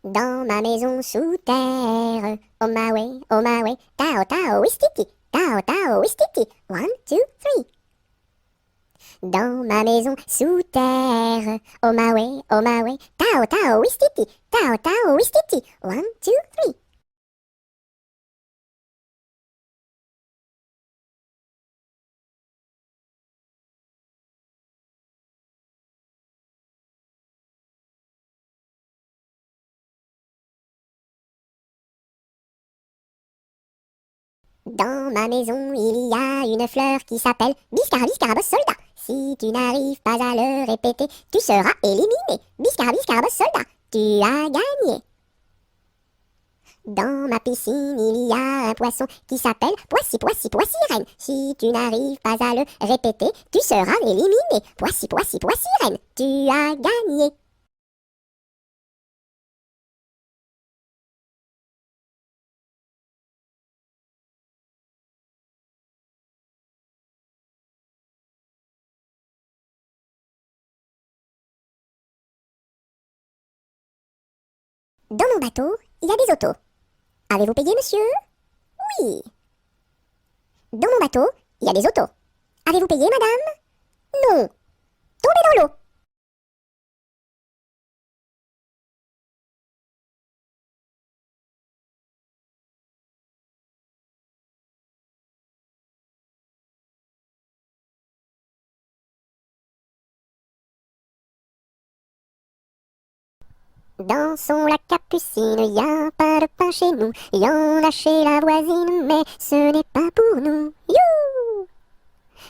Dans ma maison sous terre, oh my way, tao tao wistiti, tao tao wistiti, 1, 2, 3. Dans ma maison sous terre, oh my way, tao tao wistiti, tao tao wistiti, 1, 2, 3. Dans ma maison, il y a une fleur qui s'appelle Biscarabis soldat. Si tu n'arrives pas à le répéter, tu seras éliminé. Biscarabis soldat, tu as gagné. Dans ma piscine, il y a un poisson qui s'appelle Poissy reine. Si tu n'arrives pas à le répéter, tu seras éliminé. Poissy reine, tu as gagné. Dans mon bateau, il y a des autos. Avez-vous payé, monsieur? Oui. Dans mon bateau, il y a des autos. Avez-vous payé, madame? Non. Tombez dans l'eau. Dans son lac Capucine, y a un pain de pain chez nous. Y en a chez la voisine, mais ce n'est pas pour nous. You!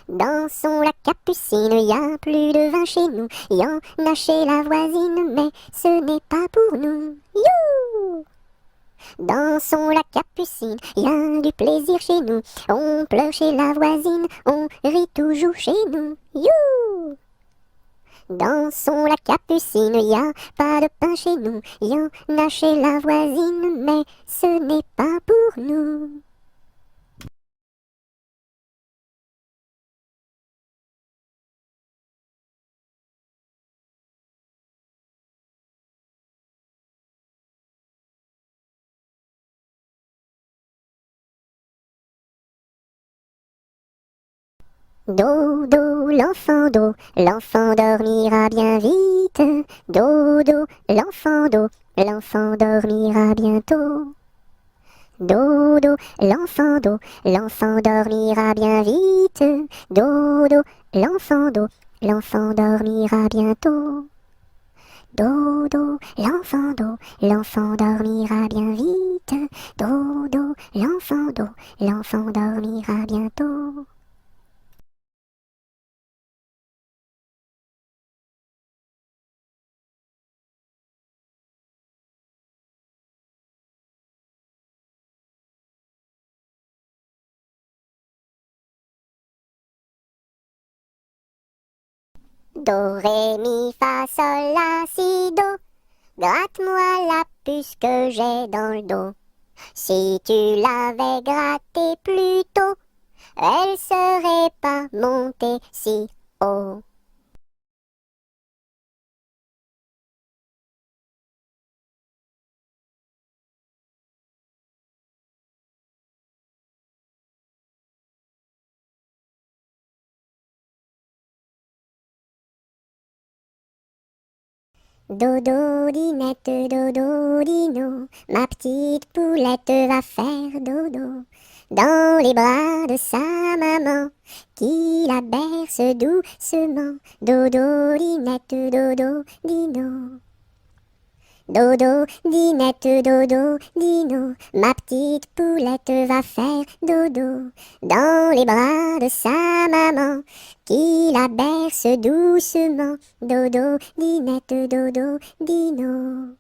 Dans son lac Capucine, y a plus de vin chez nous. Y en a chez la voisine, mais ce n'est pas pour nous. You! Dans son lac Capucine, y a du plaisir chez nous. On pleure chez la voisine, on rit toujours chez nous. You! Dans son lac Capucine, y a pas de pain chez nous. Y en a chez la voisine, mais ce n'est pas pour nous. Dodo, l'enfant dormira bien vite. Dodo, l'enfant dormira bientôt. Dodo, l'enfant dormira bien vite. Dodo, l'enfant dormira bientôt. Dodo, l'enfant dormira bien vite. Dodo, l'enfant dormira bientôt. Do, ré, mi, fa, sol, la, si, do. Gratte-moi la puce que j'ai dans le dos. Si tu l'avais grattée plus tôt, elle serait pas montée si haut. Dodo, dinette, dodo, dino, ma petite poulette va faire dodo dans les bras de sa maman qui la berce doucement. Dodo, dinette, dodo, dino. Dodo, dinette, dodo, dino, ma petite poulette va faire dodo dans les bras de sa maman qui la berce doucement. Dodo, dinette, dodo, dino.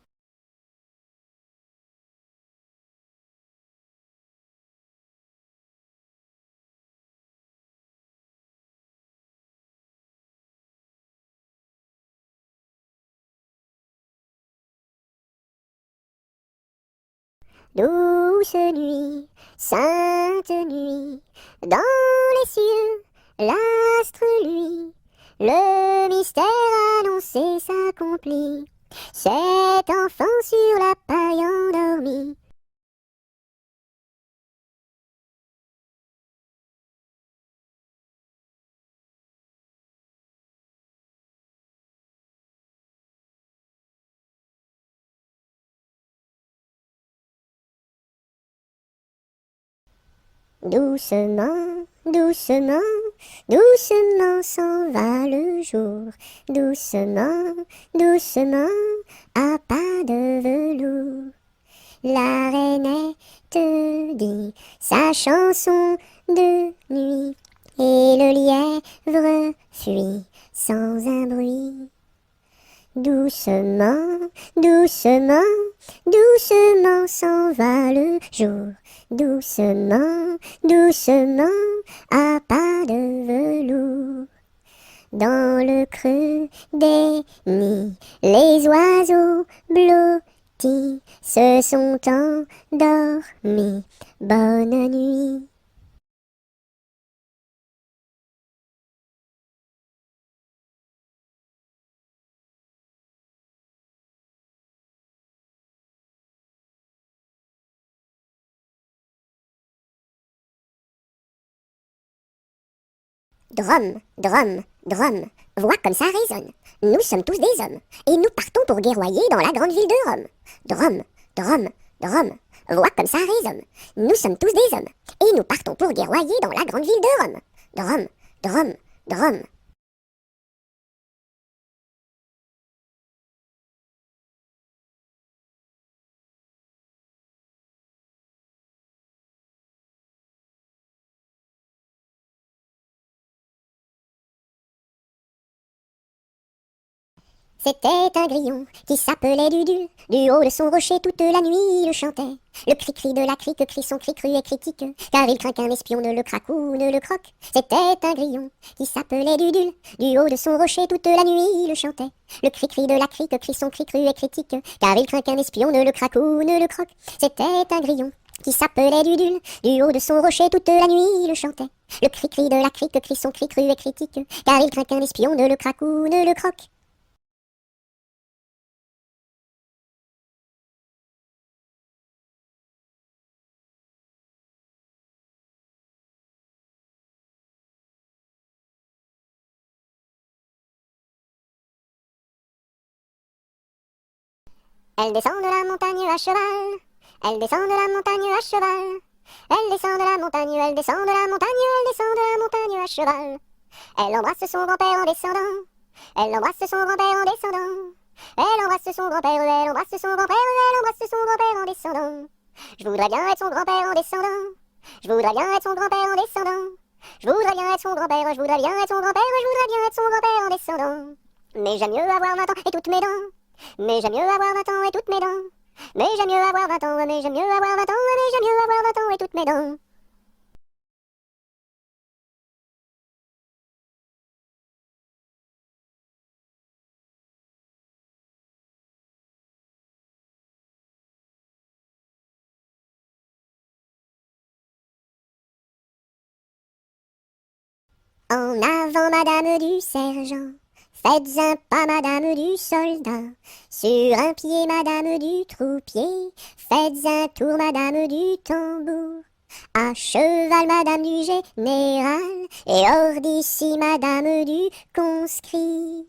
Douce nuit, sainte nuit, dans les cieux, l'astre lui, le mystère annoncé s'accomplit. Cet enfant sur la paille endormi. Doucement, doucement, doucement s'en va le jour. Doucement, doucement, à pas de velours. La rainette dit sa chanson de nuit, et le lièvre fuit sans un bruit. Doucement, doucement, doucement s'en va le jour. Doucement, doucement, à pas de velours. Dans le creux des nids, les oiseaux blottis se sont endormis. Bonne nuit. Drum, drum, drum, vois comme ça résonne. Nous sommes tous des hommes, et nous partons pour guerroyer dans la grande ville de Rome. Drum, drum, drum, vois comme ça résonne. Nous sommes tous des hommes, et nous partons pour guerroyer dans la grande ville de Rome. Drum, drum, drum. C'était un grillon qui s'appelait Dudule. Du haut de son rocher toute la nuit il chantait. Le cri-cri de la crique crie son cri cru et critique, car il craint qu'un espion ne le craque ou ne le croque. C'était un grillon qui s'appelait Dudule. Du haut de son rocher toute la nuit il chantait. Le cri-cri de la crique crie son cri cru et critique, car il craint qu'un espion ne le craque ou ne le croque. C'était un grillon qui s'appelait Dudule. Du haut de son rocher toute la nuit il chantait. Le cri-cri de la crique crie son cri cru et critique, car il craint qu'un espion ne le craque ou ne le croque. Elle descend de la montagne à cheval. Elle descend de la montagne à cheval. Elle descend de la montagne, elle descend de la montagne, elle descend de la montagne à cheval. Elle embrasse son grand-père en descendant. Elle embrasse son grand-père en descendant. Elle embrasse son grand-père, elle embrasse son grand-père, elle embrasse son grand-père en descendant. Je voudrais bien être son grand-père en descendant. Je voudrais bien être son grand-père en descendant. Je voudrais bien être son grand-père, je voudrais bien être son grand-père, je voudrais bien être son grand-père en descendant. Mais j'aime mieux avoir 20 ans et toutes mes dents. Mais j'aime mieux avoir 20 ans et toutes mes dents. Mais j'aime mieux avoir 20 ans, mais j'aime mieux avoir 20 ans, mais j'aime mieux avoir 20 ans et toutes mes dents. En avant, Madame du Sergent, faites un pas, Madame du Soldat. Sur un pied, Madame du Troupier, faites un tour, Madame du Tambour. À cheval, Madame du Général, et hors d'ici, Madame du Conscrit.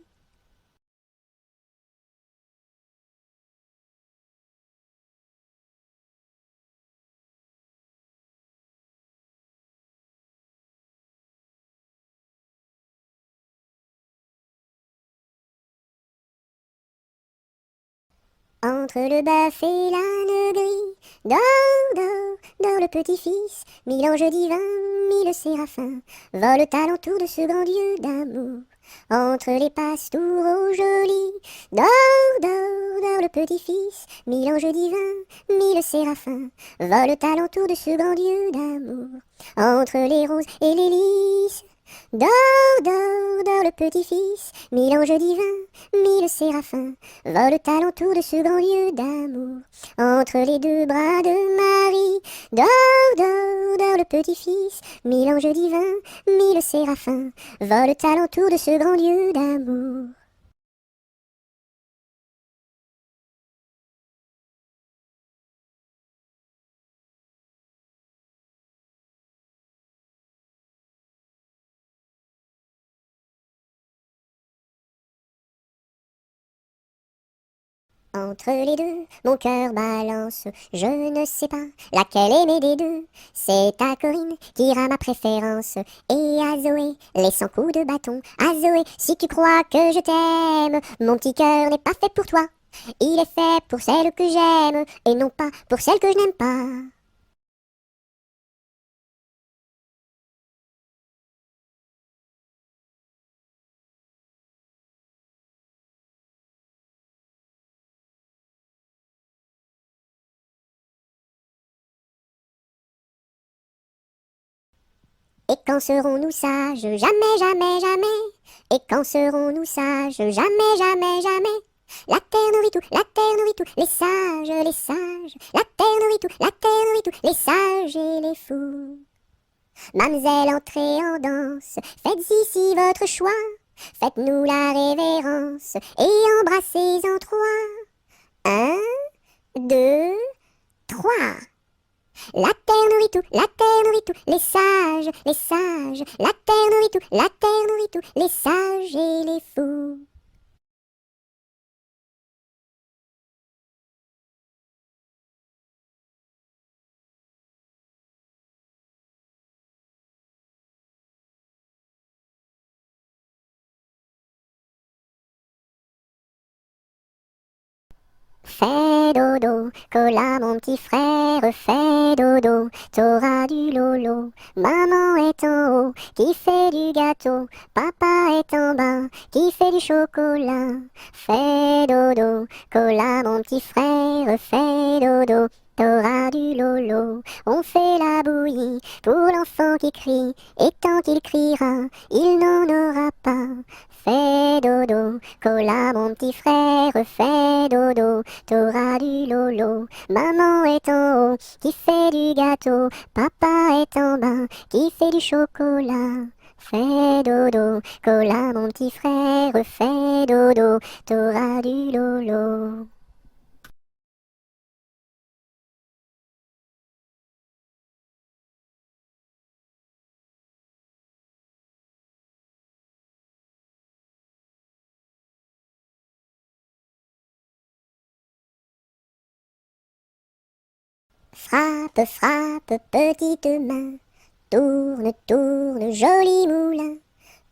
Entre le bœuf et l'âne gris, dors, dors, dors le petit-fils, mille anges divins, mille séraphins, volent alentour de ce grand Dieu d'amour. Entre les pastours au joli, dors, dors, dors le petit-fils, mille anges divins, mille séraphins, volent alentour de ce grand Dieu d'amour. Entre les roses et les lys, dors, dors, dors le petit-fils, mille anges divins, mille séraphins, volent alentour de ce grand lieu d'amour. Entre les deux bras de Marie, dors, dors, dors le petit-fils, mille anges divins, mille séraphins, volent alentour de ce grand lieu d'amour. Entre les deux, mon cœur balance, je ne sais pas laquelle aimer des deux. C'est à Corinne qui ira ma préférence, et à Zoé, les 100 coups de bâton. À Zoé, si tu crois que je t'aime, mon petit cœur n'est pas fait pour toi. Il est fait pour celle que j'aime, et non pas pour celle que je n'aime pas. Et quand serons-nous sages? Jamais, jamais, jamais. Et quand serons-nous sages? Jamais, jamais, jamais. La terre nourrit tout, la terre nourrit tout, les sages, les sages. La terre nourrit tout, la terre nourrit tout, les sages et les fous. Mademoiselle, entrez en danse, faites ici votre choix. Faites-nous la révérence et embrassez en trois. Un, deux, trois. La terre nourrit tout, la terre nourrit tout, les sages, les sages. La terre nourrit tout, la terre nourrit tout, les sages et les fous. Fais dodo, cola mon petit frère, fais dodo, t'auras du lolo. Maman est en haut, qui fait du gâteau, papa est en bas, qui fait du chocolat. Fais dodo, cola mon petit frère, fais dodo, t'auras du lolo. On fait la bouillie pour l'enfant qui crie, et tant qu'il criera, il n'en aura pas. Fais dodo, cola mon petit frère, fais dodo, t'auras du lolo. Maman est en haut, qui fait du gâteau, papa est en bas, qui fait du chocolat. Fais dodo, cola mon petit frère, fais dodo, t'auras du lolo. Frappe, frappe, petite main, tourne, tourne, joli moulin.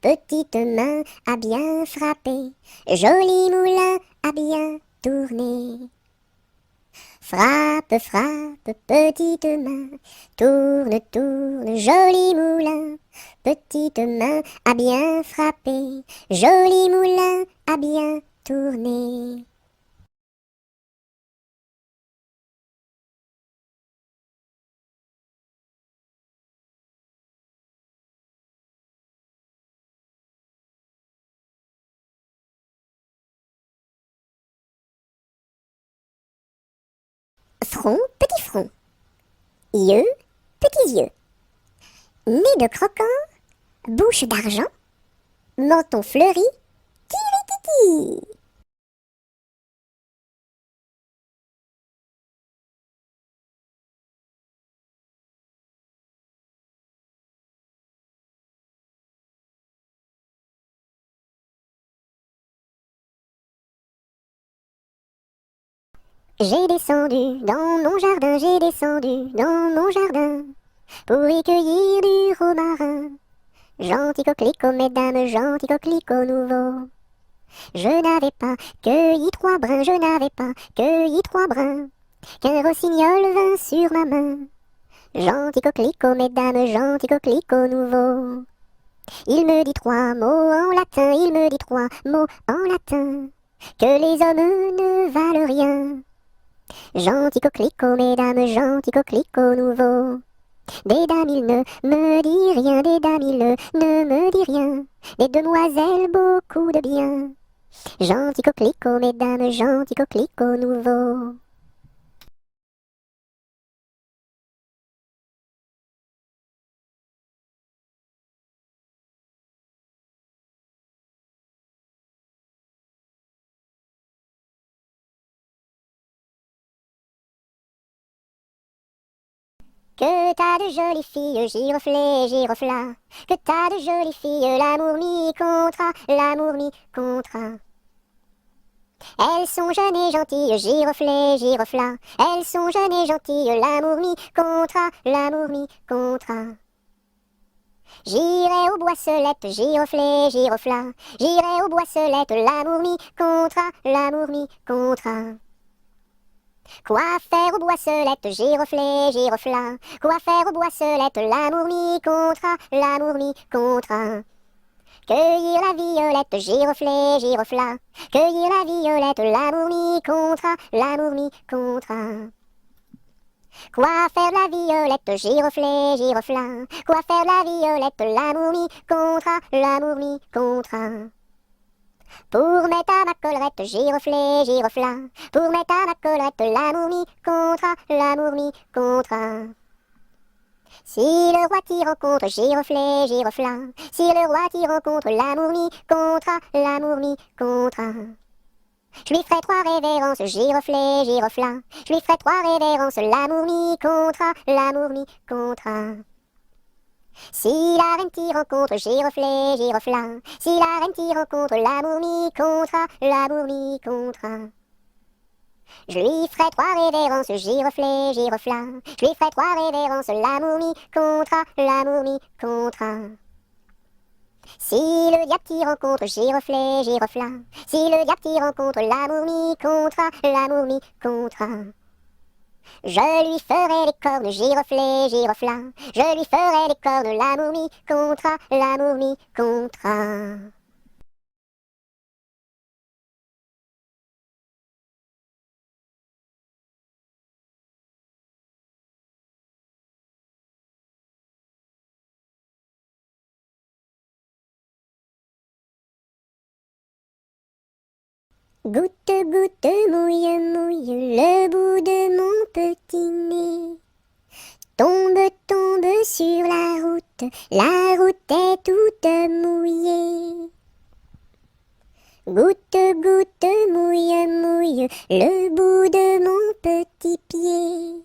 Petite main à bien frapper, joli moulin à bien tourner. Frappe, frappe, petite main, tourne, tourne, joli moulin. Petite main à bien frapper, joli moulin à bien tourner. Front, petit front. Yeux, petits yeux. Nez de croquant, bouche d'argent, menton fleuri, tiki. J'ai descendu dans mon jardin, j'ai descendu dans mon jardin pour y cueillir du romarin. Gentil coquelicot, mesdames, gentil coquelicot nouveau. Je n'avais pas cueilli 3 brins, je n'avais pas cueilli 3 brins, qu'un rossignol vint sur ma main. Gentil coquelicot, mesdames, gentil coquelicot nouveau. Il me dit 3 mots en latin, il me dit 3 mots en latin, que les hommes ne valent rien. Gentil coquelicot, mesdames, gentil coquelicot nouveau. Des dames, il ne me dit rien, des dames, il ne me dit rien. Des demoiselles, beaucoup de bien. Gentil coquelicot, mesdames, gentil coquelicot nouveau. Que t'as de jolies filles, giroflées, girofla. Que t'as de jolies filles, l'amour mi contra, l'amour mi contra. Elles sont jeunes et gentilles, giroflées et giroflard. Elles sont jeunes et gentilles, l'amour mi contra, l'amour mi contra. J'irai aux boisselettes, giroflées, giroflard. J'irai aux boisselettes, l'amour mi contra, l'amour mi contra. Quoi faire aux boisselettes, giroflées, giroflard? Quoi faire aux boisselettes, l'amour mi contra, l'amour mi contra. Cueillir la violette, giroflée, giroflard. Cueillir la violette, l'amour mi contra, l'amour mi contra. Quoi faire la violette, giroflée, giroflard? Quoi faire la violette, l'amour mi contra, l'amour mi contra. Pour mettre à ma collerette, giroflée, giroflard. Pour mettre à ma collerette, l'amour mi contra, l'amour mi contra. Si le roi t'y rencontre, giroflée, giroflard. Si le roi t'y rencontre, l'amour mi contra, l'amour mi contra. Je lui ferai 3 révérences, giroflée, giroflard. Je lui ferai 3 révérences, l'amour mi contra, l'amour mi contra. Si la reine t'y rencontre, giroflée, giroflard. Si la reine t'y rencontre, l'amour mi contra, l'amour mi contra. Je lui ferai 3 révérences, giroflée, giroflard. Je lui ferai 3 révérences, l'amour mi contra, l'amour mi contra. Si le diable t'y rencontre, giroflée, giroflard. Si le diable t'y rencontre, l'amour mi contra, l'amour mi contra. Je lui ferai les cornes, giroflée, giroflard. Je lui ferai les cornes, l'amour mi contra, l'amour mi contra. Goutte, goutte, mouille, mouille le bout de mon petit nez. Tombe, tombe sur la route est toute mouillée. Goutte, goutte, mouille, mouille le bout de mon petit pied.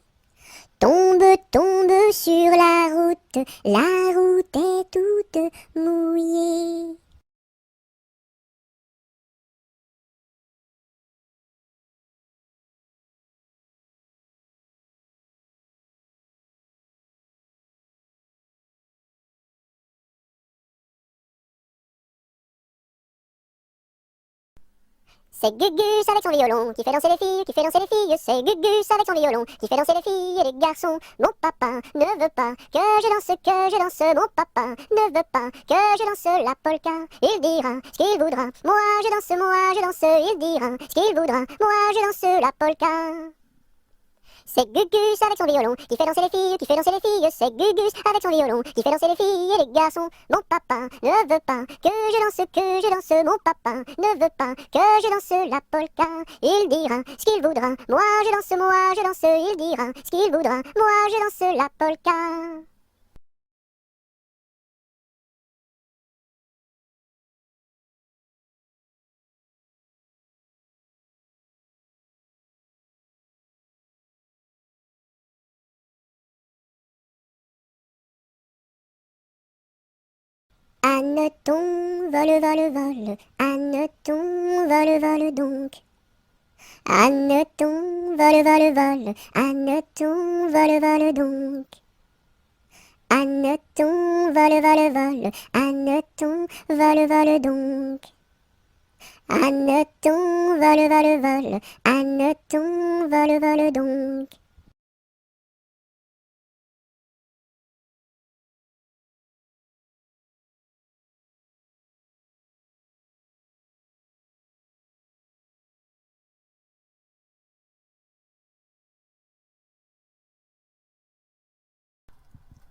Tombe, tombe sur la route est toute mouillée. C'est Gugus avec son violon qui fait danser les filles, qui fait danser les filles. C'est Gugus avec son violon qui fait danser les filles et les garçons. Mon papa ne veut pas que je danse. Mon papa ne veut pas que je danse la polka. Il dira ce qu'il voudra. Moi je danse. Il dira ce qu'il voudra. Moi je danse la polka. C'est Gugus avec son violon qui fait danser les filles, qui fait danser les filles. C'est Gugus avec son violon qui fait danser les filles et les garçons. Mon papa ne veut pas que je danse. Mon papa ne veut pas que je danse la polka. Il dira ce qu'il voudra. Moi je danse. Il dira ce qu'il voudra. Moi je danse la polka. Anneton, vole, vole, vole. Anneton, vole, vole donc. Anneton, vole, vole, vole. Anneton, vole, vole donc. Anneton, vole, vole, vole. Anneton, vole, vole donc. Anneton, vole, vole, vole. Anneton, vole, vole donc.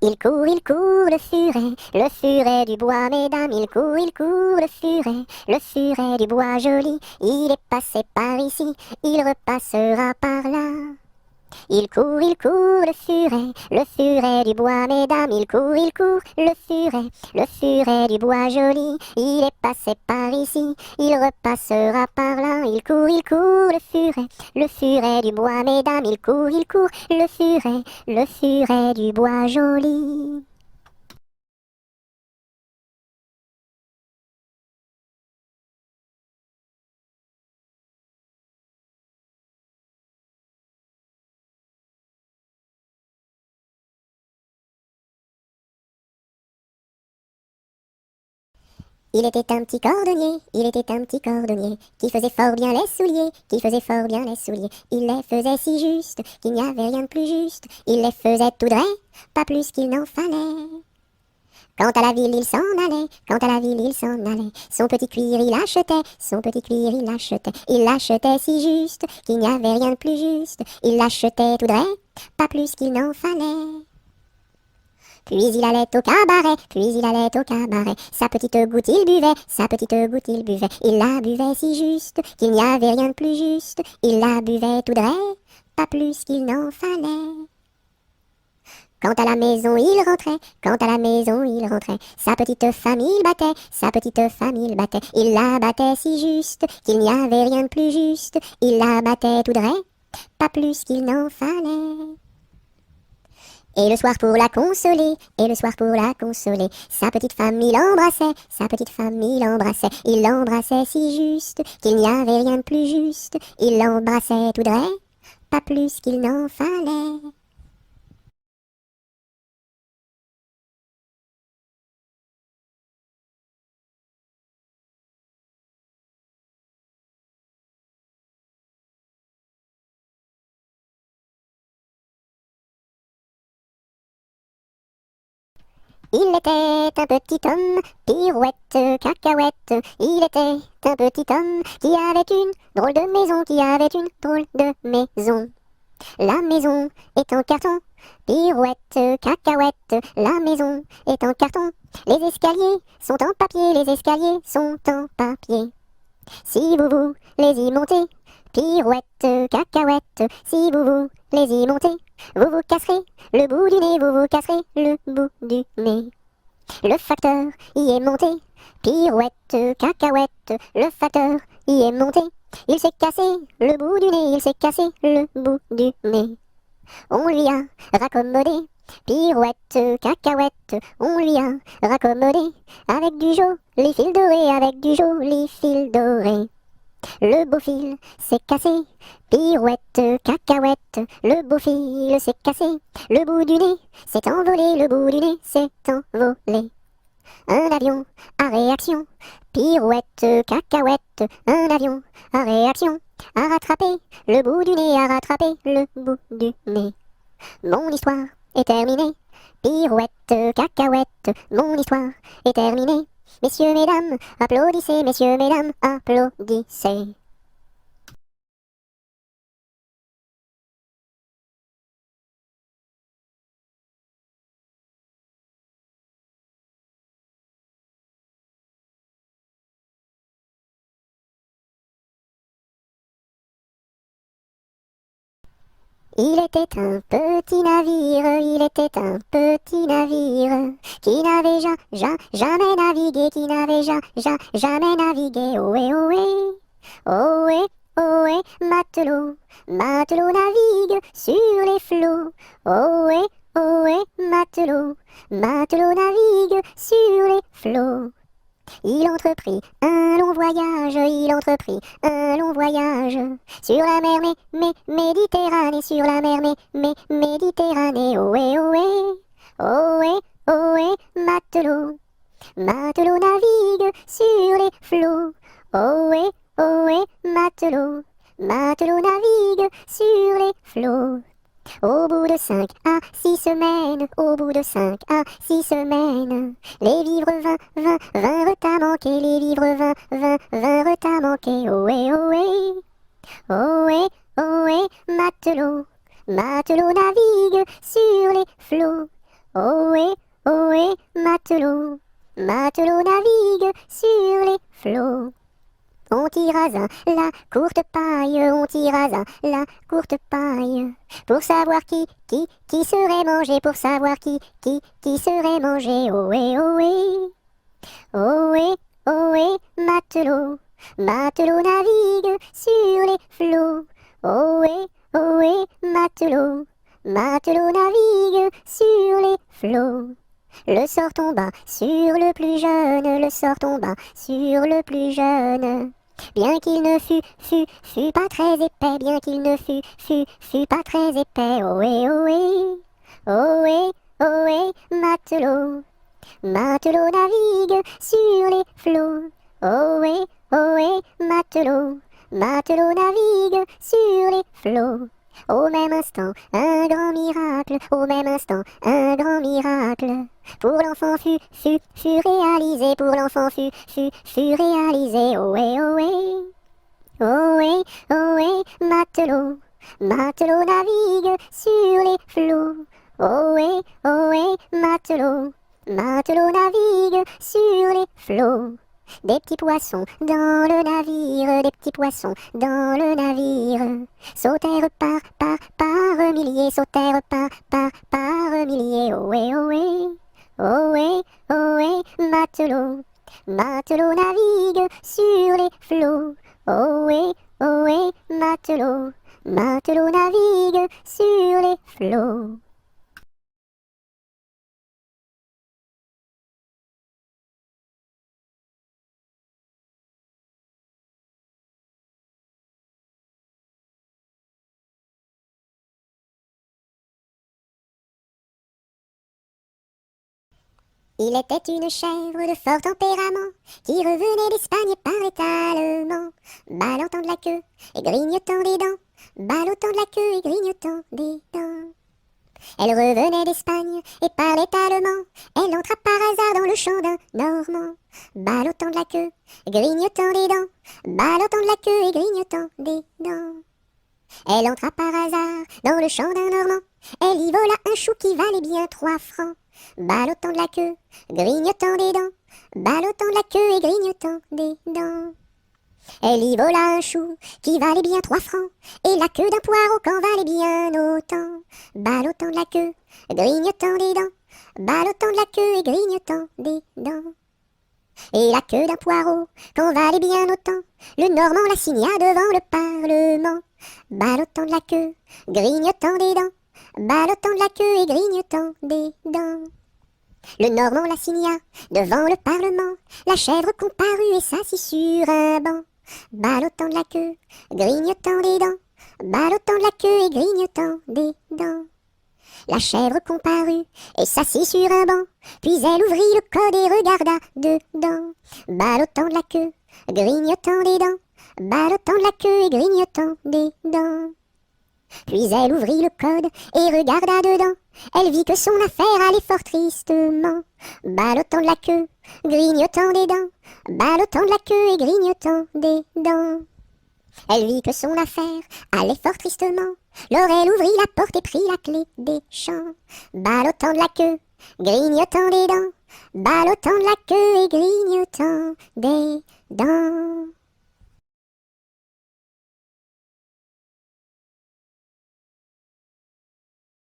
Il court, le furet du bois, mesdames. Il court, le furet du bois joli. Il est passé par ici, il repassera par là. Il court, le furet du bois, mesdames. Il court, le furet du bois joli. Il est passé par ici, il repassera par là. Il court, le furet du bois, mesdames. Il court, le furet du bois joli. Il était un petit cordonnier, il était un petit cordonnier, qui faisait fort bien les souliers, qui faisait fort bien les souliers. Il les faisait si juste, qu'il n'y avait rien de plus juste. Il les faisait tout droit, pas plus qu'il n'en fallait. Quant à la ville, il s'en allait, quant à la ville, il s'en allait. Son petit cuir, il achetait, son petit cuir, il achetait. Il l'achetait si juste, qu'il n'y avait rien de plus juste. Il l'achetait tout droit, pas plus qu'il n'en fallait. Puis il allait au cabaret, puis il allait au cabaret. Sa petite goutte il buvait, sa petite goutte il buvait. Il la buvait si juste, qu'il n'y avait rien de plus juste. Il la buvait tout droit, pas plus qu'il n'en fallait. Quant à la maison il rentrait, quant à la maison il rentrait. Sa petite femme il battait, sa petite femme il battait. Il la battait si juste, qu'il n'y avait rien de plus juste. Il la battait tout droit, pas plus qu'il n'en fallait. Et le soir pour la consoler, et le soir pour la consoler, sa petite femme il embrassait, sa petite femme il l'embrassait si juste, qu'il n'y avait rien de plus juste, il l'embrassait tout droit, pas plus qu'il n'en fallait. Il était un petit homme, pirouette, cacahuète. Il était un petit homme qui avait une drôle de maison, qui avait une drôle de maison. La maison est en carton, pirouette, cacahuète. La maison est en carton. Les escaliers sont en papier, les escaliers sont en papier. Si vous les y montez, pirouette, cacahuète, si vous les y montez, vous vous casserez le bout du nez, vous vous casserez le bout du nez. Le facteur y est monté, pirouette, cacahuète, le facteur y est monté. Il s'est cassé le bout du nez, il s'est cassé le bout du nez. On lui a raccommodé, pirouette, cacahuète, on lui a raccommodé, avec du joli fil doré, avec du joli fil doré. Le beau fil s'est cassé, pirouette, cacahuète, le beau fil s'est cassé, le bout du nez s'est envolé, le bout du nez s'est envolé. Un avion à réaction, pirouette, cacahuète, un avion à réaction, a rattrapé le bout du nez, a rattrapé le bout du nez. Mon histoire est terminée, pirouette, cacahuète, mon histoire est terminée. Messieurs, mesdames, applaudissez, messieurs, mesdames, applaudissez. Il était un petit navire, il était un petit navire, qui n'avait jamais navigué, qui n'avait jamais navigué. Ohé, ohé, ohé, ohé, matelot, matelot navigue sur les flots. Ohé, ohé, matelot, matelot navigue sur les flots. Il entreprit un long voyage, il entreprit un long voyage sur la mer Méditerranée, sur la mer Méditerranée. Ohé, ohé, ohé, ohé, matelot, matelot navigue sur les flots. Ohé, ohé, matelot, matelot navigue sur les flots. Au bout de 5 à 6 semaines, au bout de 5 à 6 semaines, les vivres vinrent à manquer, les vivres vinrent à manquer. Ohé, ohé, ohé, ohé, matelot, matelot navigue sur les flots. Ohé, ohé, matelot, matelot navigue sur les flots. On tira la courte paille, on tira la courte paille, pour savoir qui serait mangé, pour savoir qui serait mangé. Ohé, ohé, ohé, ohé, matelot, matelot navigue sur les flots. Ohé, ohé, matelot, matelot navigue sur les flots. Le sort tomba sur le plus jeune, le sort tomba sur le plus jeune. Bien qu'il ne fût pas très épais, bien qu'il ne fût pas très épais. Ohé, ohé, ohé, ohé, matelot, Matelot navigue sur les flots. Ohé, matelot, matelot navigue sur les flots. Au même instant, un grand miracle, au même instant, un grand miracle. Pour l'enfant fut réalisé, pour l'enfant fut réalisé. Ohé, matelot, matelot navigue sur les flots. Ohé, matelot, matelot navigue sur les flots. Des petits poissons dans le navire, des petits poissons dans le navire. Sautèrent par milliers, sautèrent par milliers. Ohé, matelot, matelot navigue sur les flots. Ohé, matelot, matelot navigue sur les flots. Il était une chèvre de fort tempérament, qui revenait d'Espagne et parlait allemand, ballottant de la queue et grignotant des dents, ballottant de la queue et grignotant des dents. Elle revenait d'Espagne et parlait allemand, elle entra par hasard dans le champ d'un Normand, ballottant de la queue, grignotant des dents, ballottant de la queue et grignotant des dents. Elle entra par hasard dans le champ d'un Normand, elle y vola un chou qui valait bien 3 francs. Ballottant de la queue, grignotant des dents, ballottant de la queue et grignotant des dents. Elle y vola un chou qui valait bien 3 francs, et la queue d'un poireau qu'en valait bien autant. Ballottant de la queue, grignotant des dents, ballottant de la queue et grignotant des dents. Et la queue d'un poireau qu'en valait bien autant, le Normand la signa devant le Parlement. Ballottant de la queue, grignotant des dents, ballottant de la queue et grignotant des dents. Le Normand la signa devant le Parlement, la chèvre comparut et s'assit sur un banc. Ballottant de la queue, grignotant des dents, ballottant de la queue et grignotant des dents. La chèvre comparut et s'assit sur un banc, puis elle ouvrit le code et regarda dedans. Ballottant de la queue, grignotant des dents, ballottant de la queue et grignotant des dents. Puis elle ouvrit le code et regarda dedans. Elle vit que son affaire allait fort tristement. Ballottant de la queue, grignotant des dents, ballottant de la queue et grignotant des dents. Elle vit que son affaire allait fort tristement. Alors elle ouvrit la porte et prit la clé des champs. Ballottant de la queue, grignotant des dents, ballottant de la queue et grignotant des dents.